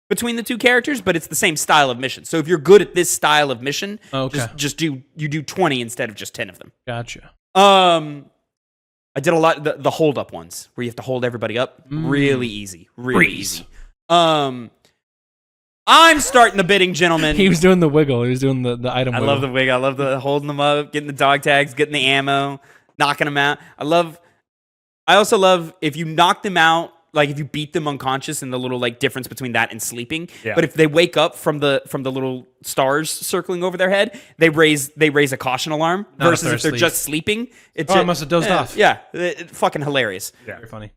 between the two characters, but it's the same style of mission. So if you're good at this style of mission, Okay. just do 20 instead of just 10 of them. Gotcha. I did a lot the hold up ones where you have to hold everybody up. Really easy. Really Breeze. easy. I'm starting the bidding, gentlemen. He was doing the wiggle. He was doing the item I wiggle. love the wig. I love the holding them up, getting the dog tags, getting the ammo, knocking them out. I also love if you knock them out, like if you beat them unconscious and the little like difference between that and sleeping. Yeah. But if they wake up from the little stars circling over their head, they raise a caution alarm. Not if versus they're if they're asleep. just sleeping. It's I must have dozed off. Yeah, fucking hilarious. Very funny.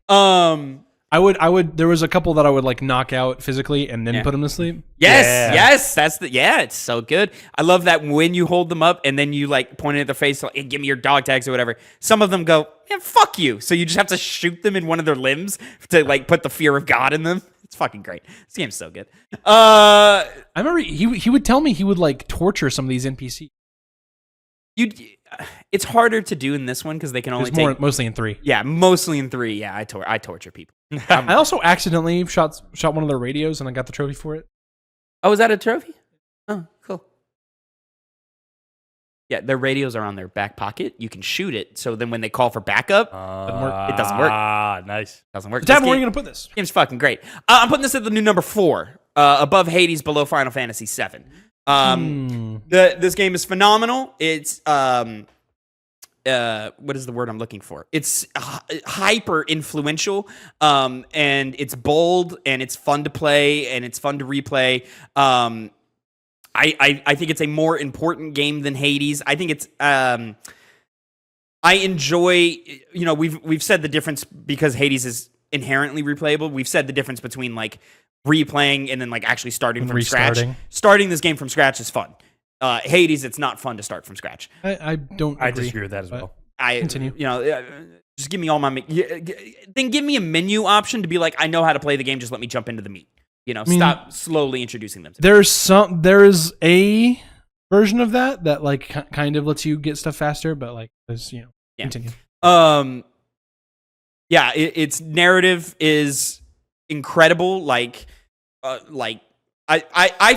I would. There was a couple that I would like knock out physically and then put them to sleep. Yes, it's so good. I love that when you hold them up and then you like point it at their face, like, hey, give me your dog tags or whatever. Some of them go, yeah, fuck you. So you just have to shoot them in one of their limbs to like put the fear of God in them. It's fucking great. This game's so good. I remember he would tell me he would like torture some of these NPCs. It's harder to do in this one because they can only take Mostly in 3. Yeah, mostly in 3. Yeah, I torture people. I also accidentally shot one of their radios and I got the trophy for it. Oh, is that a trophy? Oh, cool. Yeah, their radios are on their back pocket. You can shoot it, so then when they call for backup, it doesn't work. Ah, nice. Doesn't work. Tavin, where are you gonna put this? Game's fucking great. I'm putting this at the new number 4, above Hades, below Final Fantasy 7. This game is phenomenal. It's what is the word I'm looking for? It's hyper influential, and it's bold, and it's fun to play, and it's fun to replay. I think it's a more important game than Hades. I think it's I enjoy, we've said the difference because Hades is inherently replayable. We've said the difference between like replaying and then like actually starting from scratch. Starting this game from scratch is fun. Hades, it's not fun to start from scratch. I don't agree. I disagree with that as well. Continue. Just give me all my then give me a menu option to be like, I know how to play the game, just let me jump into the meat. Stop slowly introducing them to me. There is a version of that like kind of lets you get stuff faster, but like continue. Its narrative is incredible. I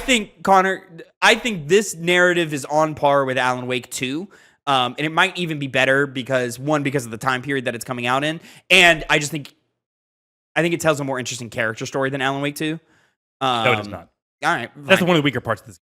think, Connor, this narrative is on par with Alan Wake 2. And it might even be better because of the time period that it's coming out in. And I think it tells a more interesting character story than Alan Wake 2. No, it does not. All right. Fine. That's one of the weaker parts of this.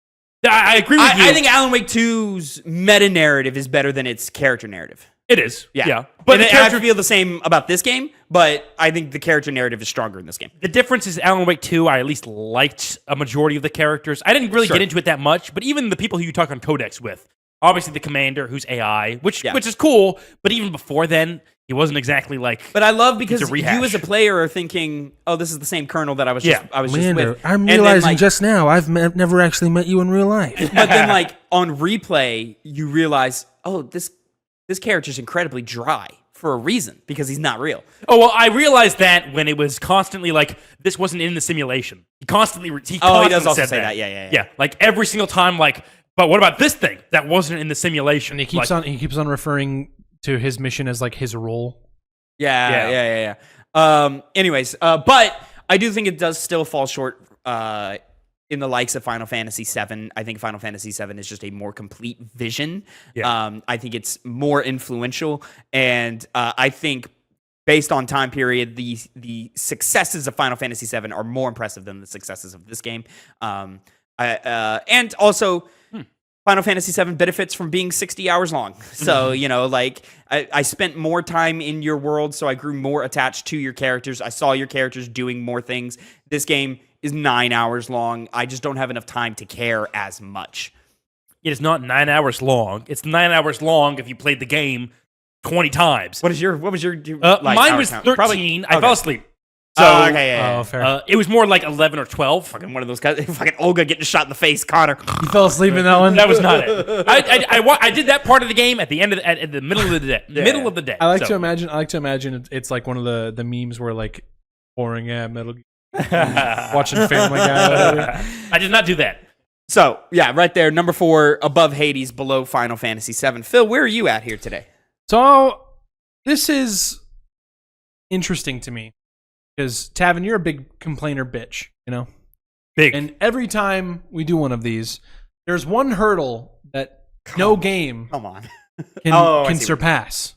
I agree with you. I think Alan Wake 2's meta narrative is better than its character narrative. It is. Yeah. But I feel the same about this game, but I think the character narrative is stronger in this game. The difference is Alan Wake 2, I at least liked a majority of the characters. I didn't really get into it that much, but even the people who you talk on Codex with, obviously the commander, who's AI, which is cool, but even before then, he wasn't exactly like. But I love because you as a player are thinking, "Oh, this is the same Colonel that I was just with." I'm realizing just now I've never actually met you in real life. But then, like on replay, you realize, "Oh, this character's incredibly dry for a reason because he's not real." Oh well, I realized that when it was constantly like this wasn't in the simulation. He does also say that. Yeah. Like every single time, like. But what about this thing that wasn't in the simulation? And he keeps on referring to his mission as like his role. Yeah. Anyways, but I do think it does still fall short in the likes of Final Fantasy VII. I think Final Fantasy VII is just a more complete vision. Yeah. I think it's more influential, and I think based on time period, the successes of Final Fantasy VII are more impressive than the successes of this game. And also. Final Fantasy VII benefits from being 60 hours long. So, I spent more time in your world, so I grew more attached to your characters. I saw your characters doing more things. This game is 9 hours long. I just don't have enough time to care as much. It is not 9 hours long. It's 9 hours long if you played the game 20 times. What was your mine was 13. Probably, I fell asleep. So, fair. It was more like 11 or 12. Fucking one of those guys. Fucking Olga getting shot in the face, Connor. You fell asleep in that one? That was not it. I did that part of the game at the end at the middle of the day. Middle of the day. I like to imagine it's like one of the memes where like boring Metal Gear, watching Family Guy. I did not do that. So right there, number 4, above Hades, below Final Fantasy VII. Phil, where are you at here today? So this is interesting to me. Because, Tavin, you're a big complainer bitch, Big. And every time we do one of these, there's one hurdle that no game can surpass.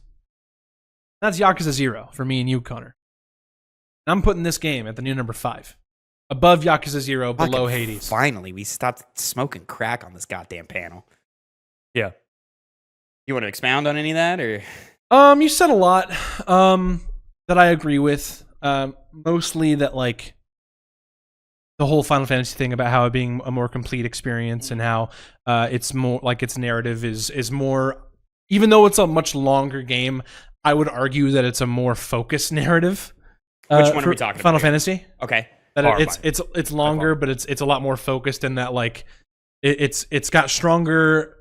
That's Yakuza 0 for me and you, Connor. I'm putting this game at the new number 5. Above Yakuza 0, below Hades. Finally, we stopped smoking crack on this goddamn panel. Yeah. You want to expound on any of that, or? You said a lot that I agree with. Mostly that like the whole Final Fantasy thing about how it being a more complete experience and how it's more like its narrative is more, even though it's a much longer game, I would argue that it's a more focused narrative. Which one are we talking Final about? Fantasy. Okay. That it's longer, but it's a lot more focused in that like it's got stronger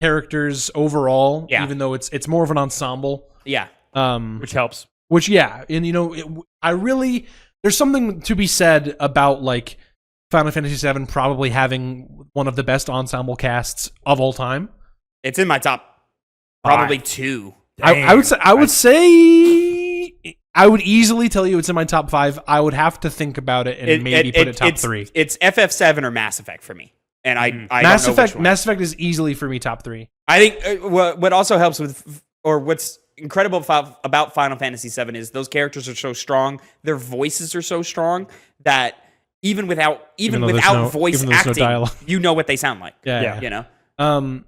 characters overall, even though it's more of an ensemble. Yeah. Which helps. Which, and there's something to be said about like Final Fantasy VII probably having one of the best ensemble casts of all time. It's in my top, probably 2. I would easily tell you it's in my top 5. I would have to think about it and maybe put it top 3. It's FF7 or Mass Effect for me, and I Mass don't know Effect. Mass Effect is easily for me top 3. I think what also helps with, or what's incredible about Final Fantasy VII is those characters are so strong, their voices are so strong that even without voice acting, you know what they sound like. Yeah. And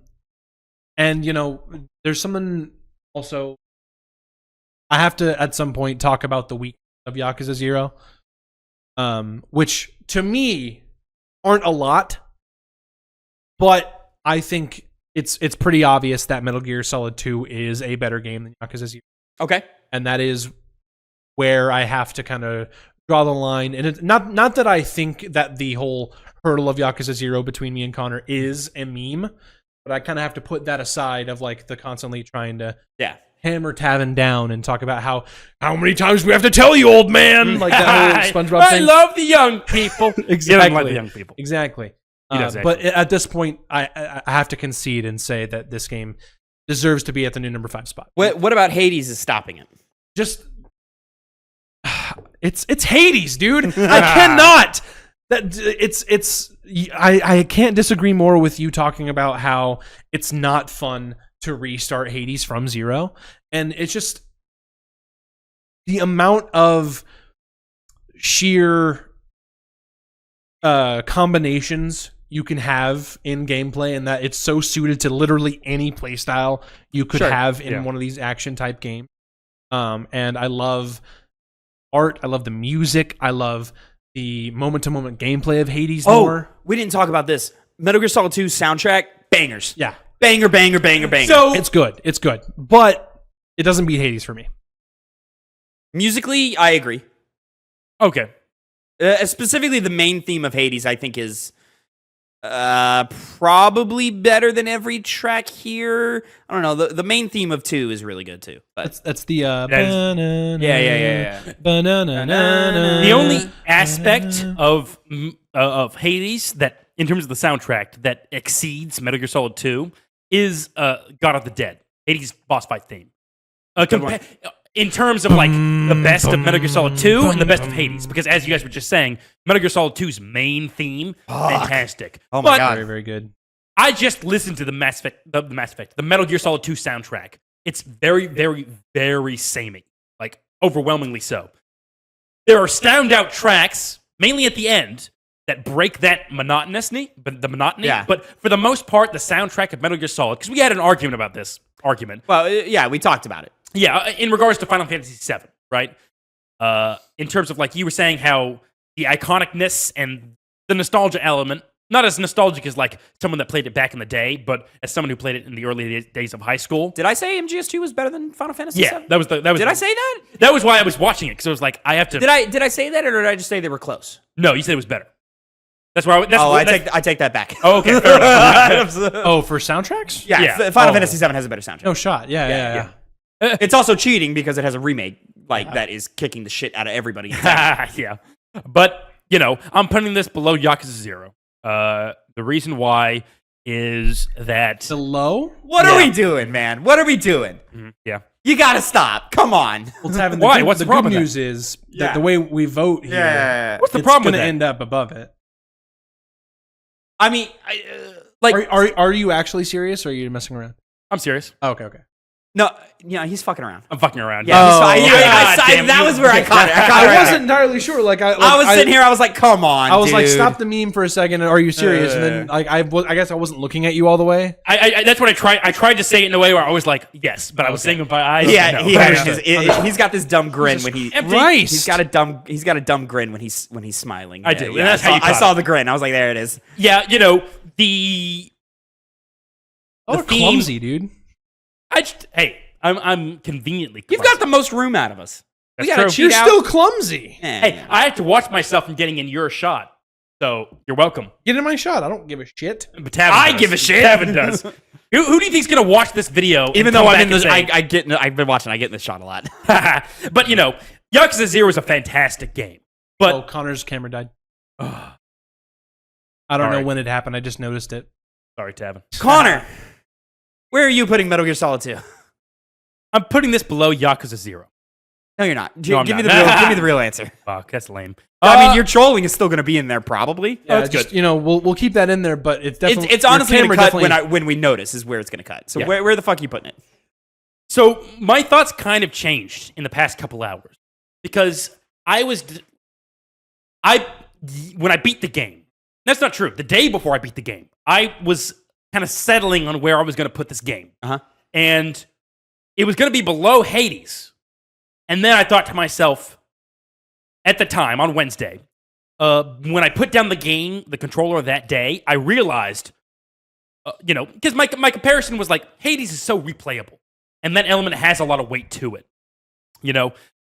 there's something Also, I have to at some point talk about the weakness of Yakuza 0, which to me aren't a lot, but I think it's pretty obvious that Metal Gear Solid 2 is a better game than Yakuza 0. Okay. And that is where I have to kind of draw the line. And it's not that I think that the whole hurdle of Yakuza 0 between me and Connor is a meme, but I kind of have to put that aside of like the constantly trying to hammer Tavin down and talk about how many times do we have to tell you, old man? Like that whole SpongeBob thing. I love the young people. Exactly. Like the young people. Exactly. He does but at this point, I have to concede and say that this game deserves to be at the new number 5 spot. What about Hades is stopping it? Just it's Hades, dude. I cannot. I can't disagree more with you talking about how it's not fun to restart Hades from 0, and it's just the amount of sheer combinations you can have in gameplay, and that it's so suited to literally any playstyle you could have in one of these action type games. And I love art. I love the music. I love the moment-to-moment gameplay of Hades more. We didn't talk about this. Metal Gear Solid 2 soundtrack, bangers. Yeah. Banger, banger, banger, banger. So it's good. It's good. But it doesn't beat Hades for me. Musically, I agree. Okay. Specifically, the main theme of Hades, I think, is probably better than every track here. I don't know. The main theme of 2 is really good, too. But that's the... yeah. The only aspect of Hades that, in terms of the soundtrack, that exceeds Metal Gear Solid 2 is God of the Dead, Hades' boss fight theme. In terms of like the best of Metal Gear Solid 2 and the best of Hades, because as you guys were just saying, Metal Gear Solid 2's main theme, fantastic. Oh my God, very, very good. I just listened to the Metal Gear Solid 2 soundtrack. It's very, very, very samey, like overwhelmingly so. There are standout tracks, mainly at the end, that break that monotony. Yeah. But for the most part, the soundtrack of Metal Gear Solid, because we had an argument about this argument. Well, yeah, we talked about it. Yeah, in regards to Final Fantasy VII, right? In terms of, like, you were saying how the iconicness and the nostalgia element, not as nostalgic as, like, someone that played it back in the day, but as someone who played it in the early days of high school. Did I say MGS2 was better than Final Fantasy VII? Yeah, that was. Did I say that? That was why I was watching it, because I was like, I have to... Did I say that, or did I just say they were close? No, you said it was better. That's where I take that back. Oh, okay, fair enough. For soundtracks? Yeah. Final Fantasy VII has a better soundtrack. No shot. Yeah. It's also cheating because it has a remake that is kicking the shit out of everybody. Yeah. But, I'm putting this below Yakuza 0. The reason why is that... The low? What are we doing, man? What are we doing? Mm-hmm. Yeah. You gotta stop. Come on. Well, Tavin, why? What's the problem good with news is that the way we vote here, what's the problem with it's that? going to end up above it. I mean, are you actually serious, or are you messing around? I'm serious. Oh, okay. No, he's fucking around. I'm fucking around. Yeah, that was where I caught it. I wasn't entirely sure. I was sitting here. I was like, "Come on!" I was like, dude. "Stop the meme for a second. Are you serious?" And then, I guess I wasn't looking at you all the way. That's what I tried. I tried to say it in a way where I was like, "Yes," but I was saying it by eyes. Yeah, he's got this dumb grin when he. Christ. He's got a dumb grin when he's smiling. I do. Yeah, And that's how I saw the grin. I was like, "There it is." Yeah, the clumsy, dude. I'm conveniently clumsy. You've got the most room out of us. That's we gotta true. cheat You're out. still clumsy. Hey, I have to watch myself from getting in your shot. So you're welcome. Get in my shot. I don't give a shit. But Tavin does. give a shit. Tavin does. Who do you think's gonna watch this video? Even though I'm in this, I've been watching. I get in this shot a lot. But Yakuza 0 is a fantastic game. But Connor's camera died. I don't know when it happened. I just noticed it. Sorry, Tavin. Connor, where are you putting Metal Gear Solid 2? I'm putting this below Yakuza 0. No, you're not. No, I'm give me not. the real answer. Fuck, that's lame. I mean, your trolling is still going to be in there, probably. Yeah, that's good. We'll keep that in there, but it's definitely It's honestly going to cut definitely... when we notice is where it's going to cut. So Yeah. where the fuck are you putting it? So my thoughts kind of changed in the past couple hours because when I beat the game. That's not true. The day before I beat the game, I was kind of settling on where I was going to put this game. Uh-huh. And it was going to be below Hades. And then I thought to myself, at the time, on Wednesday, when I put down the controller that day, I realized, because my comparison was like, Hades is so replayable. And that element has a lot of weight to it,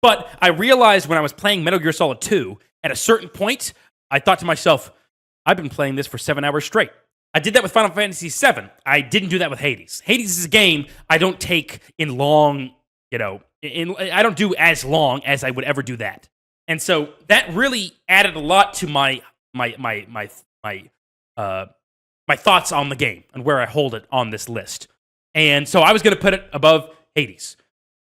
But I realized when I was playing Metal Gear Solid 2, at a certain point, I thought to myself, I've been playing this for 7 hours straight. I did that with Final Fantasy VII. I didn't do that with Hades. Hades is a game I don't take in long, I don't do as long as I would ever do that. And so that really added a lot to my thoughts on the game and where I hold it on this list. And so I was going to put it above Hades.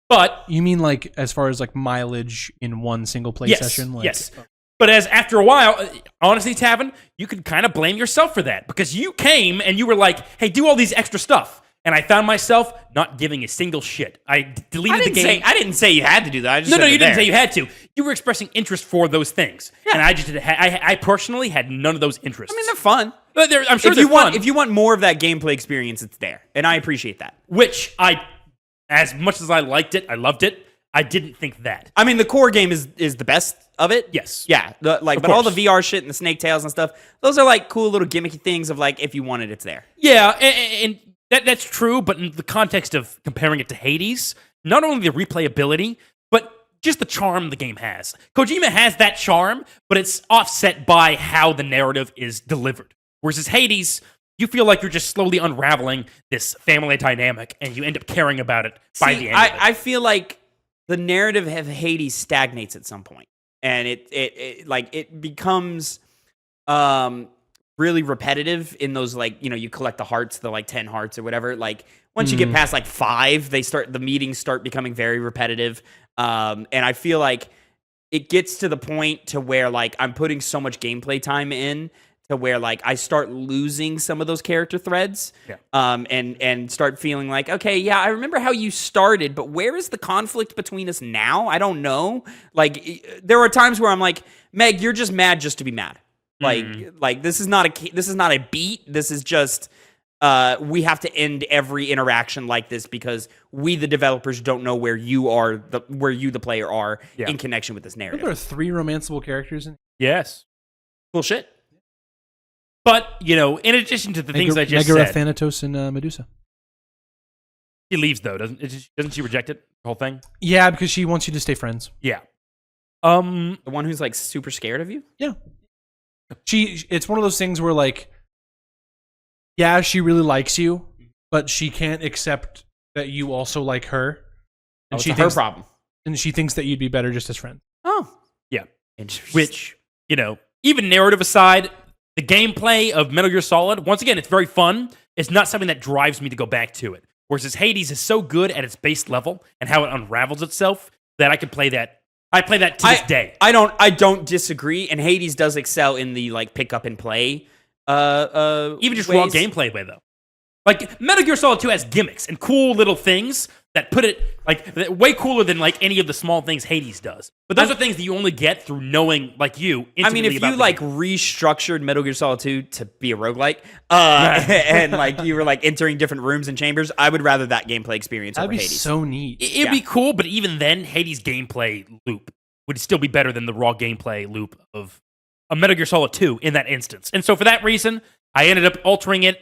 But you mean like as far as like mileage in one single play session? Yes. But after a while, honestly, Tavin, you could kind of blame yourself for that because you came and you were like, "Hey, do all these extra stuff," and I found myself not giving a single shit. I deleted the game. I didn't say you had to do that. I just no, you didn't say you had to. You were expressing interest for those things, and I just I personally had none of those interests. I mean, they're fun. I'm sure they're fun. If you want more of that gameplay experience, it's there, and I appreciate that. Which as much as I liked it, I loved it. I didn't think that. I mean, the core game is the best of it. Yes. Yeah. But all the VR shit and the snake tails and stuff, those are like cool little gimmicky things of like, if you want it, it's there. Yeah, and that's true, but in the context of comparing it to Hades, not only the replayability, but just the charm the game has. Kojima has that charm, but it's offset by how the narrative is delivered. Whereas Hades, you feel like you're just slowly unraveling this family dynamic, and you end up caring about it by the end of it. I feel like the narrative of Hades stagnates at some point, and it becomes really repetitive in those, like, you collect the hearts, the like 10 hearts or whatever. Like once you get past like 5, the meetings start becoming very repetitive. And I feel like it gets to the point to where like I'm putting so much gameplay time in to where like I start losing some of those character threads, and start feeling like, okay, yeah, I remember how you started, but where is the conflict between us now? I don't know. Like there are times where I'm like, Meg, you're just mad just to be mad. Like this is not a beat. This is just we have to end every interaction like this because we, the developers, don't know where you are, where you, the player, are in connection with this narrative. There are 3 romanceable characters in. Yes. Bullshit. But, in addition to the things I just said... Thanatos, and Medusa. She leaves, though, doesn't she reject it, the whole thing? Yeah, because she wants you to stay friends. Yeah. The one who's, like, super scared of you? Yeah. It's one of those things where, like, yeah, she really likes you, but she can't accept that you also like her. And it's her problem. And she thinks that you'd be better just as friends. Oh. Yeah. Which, even narrative aside... The gameplay of Metal Gear Solid, once again, it's very fun. It's not something that drives me to go back to it. Whereas Hades is so good at its base level and how it unravels itself that I could play that. I play that to this day. I don't disagree, and Hades does excel in the like pick up and play. Even just raw gameplay way though. Like Metal Gear Solid 2 has gimmicks and cool little things that put it like way cooler than like any of the small things Hades does. But those are things that you only get through knowing, like you. I mean, if you like restructured Metal Gear Solid 2 to be a roguelike, and like you were like entering different rooms and chambers, I would rather that gameplay experience over Hades. That'd be so neat. It'd be cool, but even then, Hades' gameplay loop would still be better than the raw gameplay loop of a Metal Gear Solid 2 in that instance. And so for that reason, I ended up altering it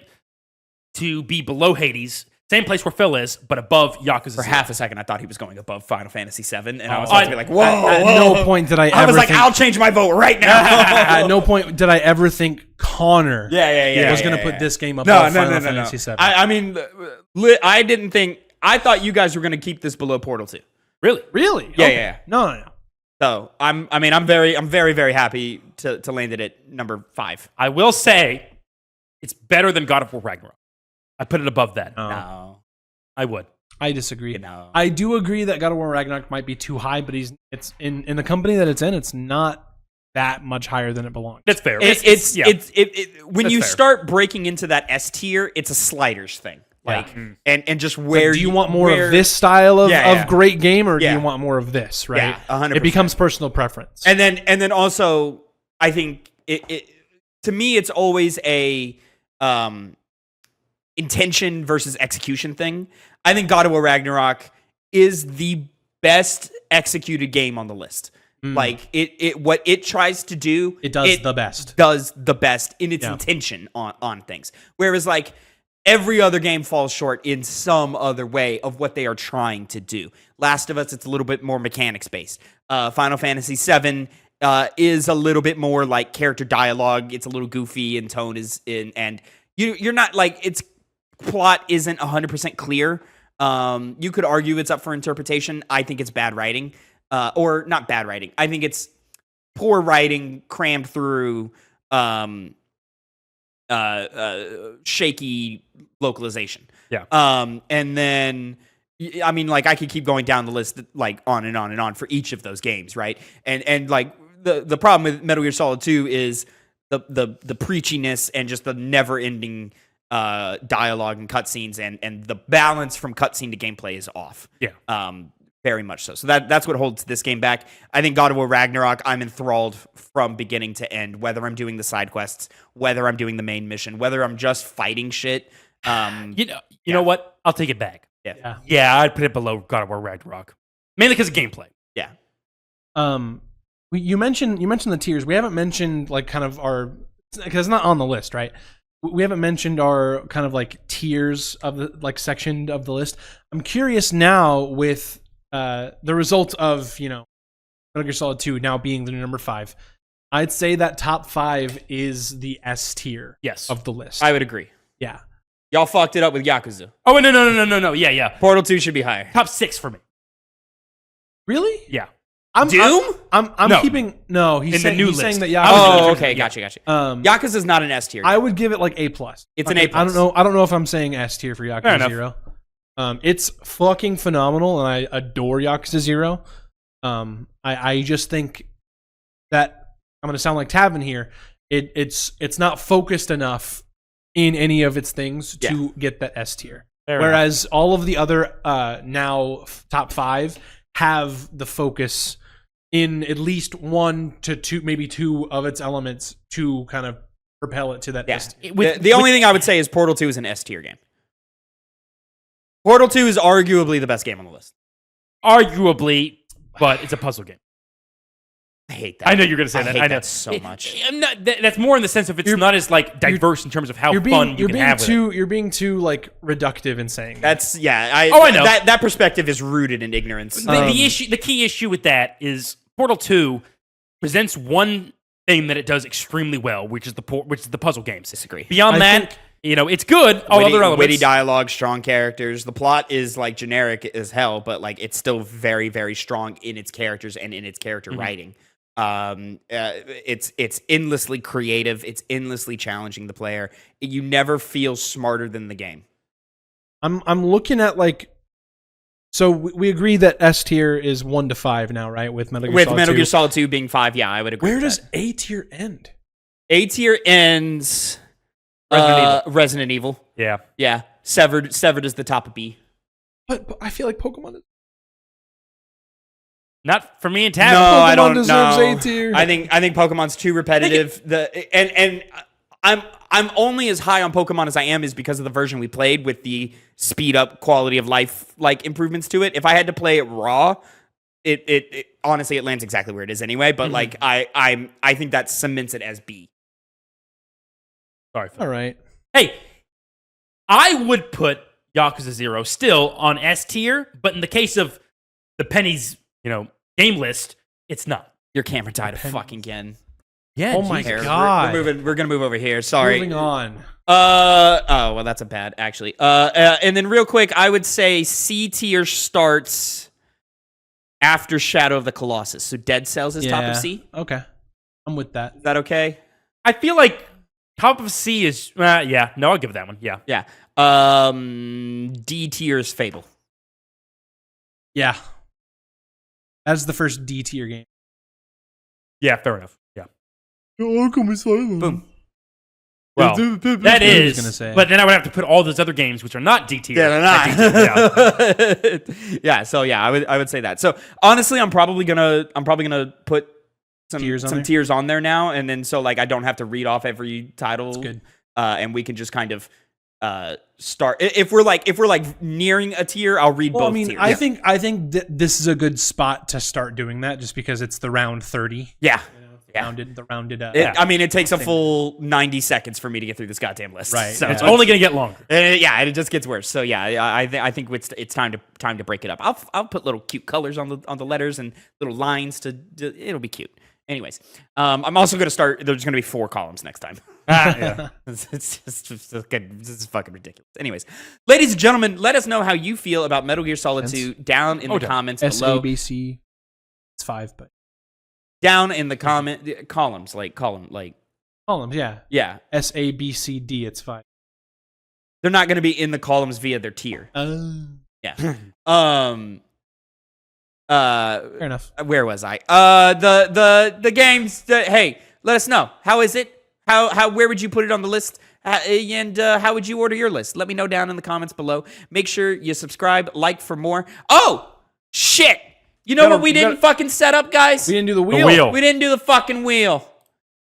to be below Hades, same place where Phil is, but above Yakuza. For half a second, I thought he was going above Final Fantasy VII, and I was about to be like, whoa, At no point did I was like, I'll change my vote right now. At no point did I ever think Connor was going to put this game above Final Fantasy VII. I mean, I didn't think, I thought you guys were going to keep this below Portal 2. Really? Yeah, okay. yeah. No. So I'm very, very happy to land it at number 5. I will say, it's better than God of War Ragnarok. I put it above that. No. I would. I disagree. No. I do agree that God of War Ragnarok might be too high, but it's in the company that it's in, it's not that much higher than it belongs. That's fair. When you start breaking into that S tier, it's a sliders thing. Like and just where do you want more of this style of great game, or do you want more of this? Right. Yeah, 100%. It becomes personal preference. And then also, I think it to me, it's always a intention versus execution thing, I think God of War Ragnarok is the best executed game on the list. Like it what it tries to do, It does the best. Does the best in its intention on things. Whereas like every other game falls short in some other way of what they are trying to do. Last of Us, it's a little bit more mechanics based. Final Fantasy VII is a little bit more like character dialogue. It's a little goofy in tone, and you're not like its plot isn't 100% clear. You could argue it's up for interpretation. I think it's bad writing, or not bad writing. I think it's poor writing crammed through shaky localization. Yeah. And then, I mean, like I could keep going down the list, like on and on and on for each of those games, right? And like the problem with Metal Gear Solid 2 is the preachiness and just the never ending dialogue and cutscenes, and the balance from cutscene to gameplay is off. Yeah. Very much so. So that's what holds this game back. I think God of War Ragnarok, I'm enthralled from beginning to end, whether I'm doing the side quests, whether I'm doing the main mission, whether I'm just fighting shit. You know what? I'll take it back. Yeah. I'd put it below God of War Ragnarok. Mainly because of gameplay. Yeah. You mentioned the tiers. We haven't mentioned like kind of our, because it's not on the list, right? We haven't mentioned our kind of like tiers of the like section of the list. I'm curious now with the result of, you know, Metal Gear Solid 2 now being the number 5. I'd say that top 5 is the S tier of the list. I would agree. Yeah. Y'all fucked it up with Yakuza. Oh, no. Yeah. Portal 2 should be higher. Top 6 for me. Really? Yeah. Doom? I'm No. keeping no. He's In the saying, new he's saying list. that Yakuza. Oh, okay, gotcha. Yakuza's not an S tier. I would give it like A+. It's an A+. I don't know if I'm saying S tier for Fair Yakuza enough. 0. It's fucking phenomenal, and I adore Yakuza 0. I just think that I'm gonna sound like Tavin here. It's not focused enough in any of its things to get that S tier. Whereas all of the other now top 5 have the focus in at least 1 to 2, maybe 2 of its elements to kind of propel it to that S tier. The only thing I would say is Portal 2 is an S tier game. Portal 2 is arguably the best game on the list. Arguably, but it's a puzzle game. I hate that. I know you're going to say that. I know that so much. That's more in the sense of it's not as like diverse in terms of how fun you can have with it. You're being too like reductive in saying that. That's I know that perspective is rooted in ignorance. The key issue with that is Portal 2 presents one thing that it does extremely well, which is the puzzle games. Disagree. Beyond that, you know, it's good. All other elements, witty dialogue, strong characters. The plot is like generic as hell, but like it's still very, very strong in its characters and in its character writing. It's endlessly creative. It's endlessly challenging the player. You never feel smarter than the game. I'm looking at like. So we agree that S tier is 1 to 5 now, right? With Metal Gear Solid 2. Metal Gear Solid 2 being 5, yeah, I would agree. Where with does that. A tier end? A tier ends Resident Evil. Yeah. Severed is the top of B. But I feel like Pokemon is. not for me and Tab. No, Pokemon I don't deserves know. A tier. I think Pokemon's too repetitive. I'm only as high on Pokemon as I am is because of the version we played with the speed up quality of life like improvements to it. If I had to play it raw, it honestly it lands exactly where it is anyway. But like I think that cements it as B. Sorry. All right. Hey, I would put Yakuza 0 still on S tier, but in the case of the Penny's, game list, it's not. Your camera died fucking again. Yeah. Oh my Here, god. we're gonna move over here. Sorry. Moving on. Oh well, that's a bad actually. And then real quick, I would say C tier starts after Shadow of the Colossus. So Dead Cells is top of C. Okay. I'm with that. Is that okay? I feel like top of C is yeah. No, I'll give that one. Yeah. Yeah. D tier is Fable. Yeah. That's the first D tier game. Yeah, fair enough. Yeah. Arkham Asylum. Boom. Well, that is. Gonna say. But then I would have to put all those other games which are not D tier. Yeah, they're not. Yeah. So yeah, I would say that. So honestly, I'm probably gonna put some tiers on there now, and then so like I don't have to read off every title. That's good. And we can just kind of start. If we're like nearing a tier, I'll read Well, both I mean, tiers. I think this is a good spot to start doing that, just because it's the round 30. Yeah. The rounded. I mean, it takes a full 90 seconds for me to get through this goddamn list. Right. So It's only going to get longer. yeah, it just gets worse. So yeah, I think it's time to break it up. I'll put little cute colors on the letters and little lines it'll be cute. Anyways, I'm also going to start. There's going to be 4 columns next time. Yeah. It's just good. This is fucking ridiculous. Anyways, ladies and gentlemen, let us know how you feel about Metal Gear Solid 2 down in the comments below. SABC. It's 5, but Down in the columns, columns. columns. Yeah. Yeah, SABCD. It's 5. they're not going to be in the columns via their tier. Yeah. Fair enough. Where was I? The games. Hey, let us know. How is it? Where would you put it on the list? And how would you order your list? Let me know down in the comments below. Make sure you subscribe, like for more. Oh shit! You know what we didn't fucking set up, guys? We didn't do the wheel. wheel. We didn't do the fucking wheel.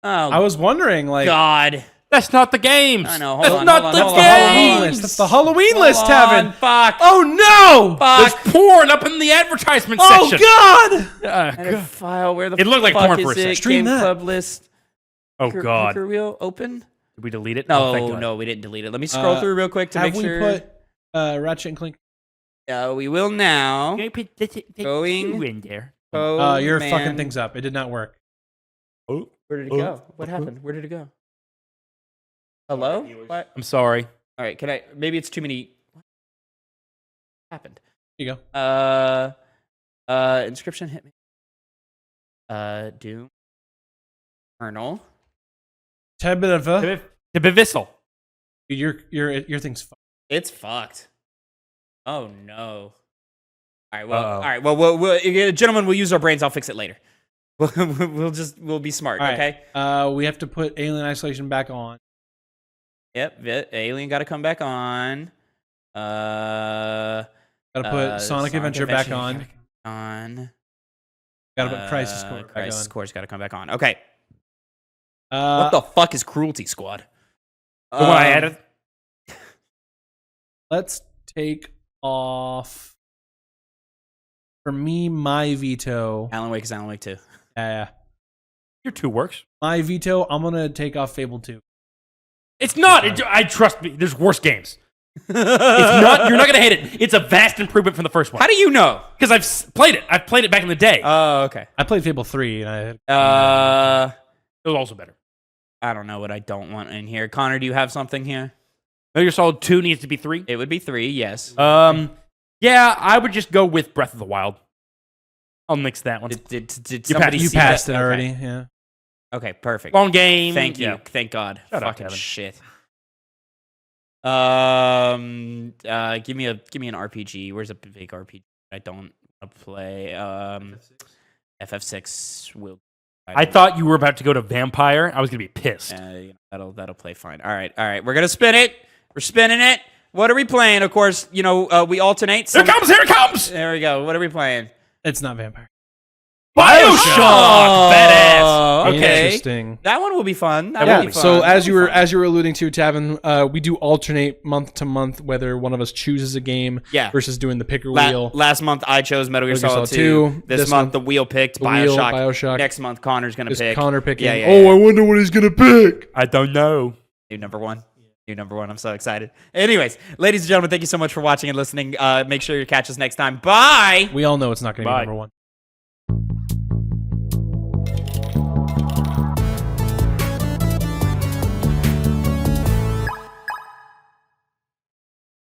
Oh I was wondering, like, God. That's not the games. I know. That's Hold on, not hold the on, hold on, Halloween games. list. That's the Halloween list, Hold on, Tavin. Fuck. Oh no! There's Fuck. porn up in the advertisement Oh section. God! Edit file. Where the It looked like fuck porn is for a it? second. Stream Game that. Club list. Oh God. Anchor wheel open? Did we delete it? Oh, thank No, God. no, we didn't delete it. Let me scroll through real quick to Have make we sure. put Ratchet and Clank? We will now. Can you put the Going. two in there? Oh, You're man. fucking things up. It did not work. Oh, Where did it go? What happened? Where did it go? Hello? What? I'm sorry. All right, can I? Maybe it's too many. What happened? Here you go. Inscription hit me. Doom. Kernel. Tad bit of The Bivissel. your thing's fucked. It's fucked. Oh no. All right. Well. Uh-oh. All right. Well, we'll, gentlemen, we'll use our brains. I'll fix it later. We'll be smart. All right. Okay. We have to put Alien Isolation back on. Yep. Alien got to come back on. Gotta put Sonic Adventure back on. On. Gotta put Crisis Core back Crisis on. Core's got to come back on. Okay. Uh, What the fuck is Cruelty Squad? The one I added. Let's take off. For me, my veto. Alan Wake is Alan Wake 2. Yeah. Your 2 works. My veto. I'm gonna take off Fable 2. It's not. I trust me. There's worse games. It's not. You're not gonna hate it. It's a vast improvement from the first one. How do you know? Because I've played it. I've played it back in the day. Oh, okay. I played Fable 3, and it was also better. I don't know what I don't want in here. Connor, do you have something here? Metal Gear Solid 2 needs to be 3. It would be 3, yes. Yeah, I would just go with Breath of the Wild. I'll mix that one. Did You somebody you see passed that? it already. Okay. Yeah. Okay, perfect. Long game. Thank you. Yeah. Thank God. Shut up, Fucking Kevin. shit. Give me an RPG. Where's a big RPG I don't want to play? FF6 will. I thought you were about to go to Vampire. I was gonna be pissed. That'll play fine. All right. We're gonna spin it. We're spinning it. What are we playing? Of course, we alternate. Here it comes! There we go. What are we playing? It's not Vampire. BioShock! Badass! Okay. Interesting. That one will be fun. That Yeah. will be fun. So That'll as be you were fun. alluding to, Tavin, we do alternate month to month whether one of us chooses a game versus doing the picker wheel. Last month I chose Metal Gear Solid 2. This month the wheel picked BioShock. Next month Connor's gonna pick. Connor picking. Yeah. I wonder what he's gonna pick. I don't know. New number one. I'm so excited. Anyways, ladies and gentlemen, thank you so much for watching and listening. Make sure you catch us next time. Bye. We all know it's not gonna be number 1.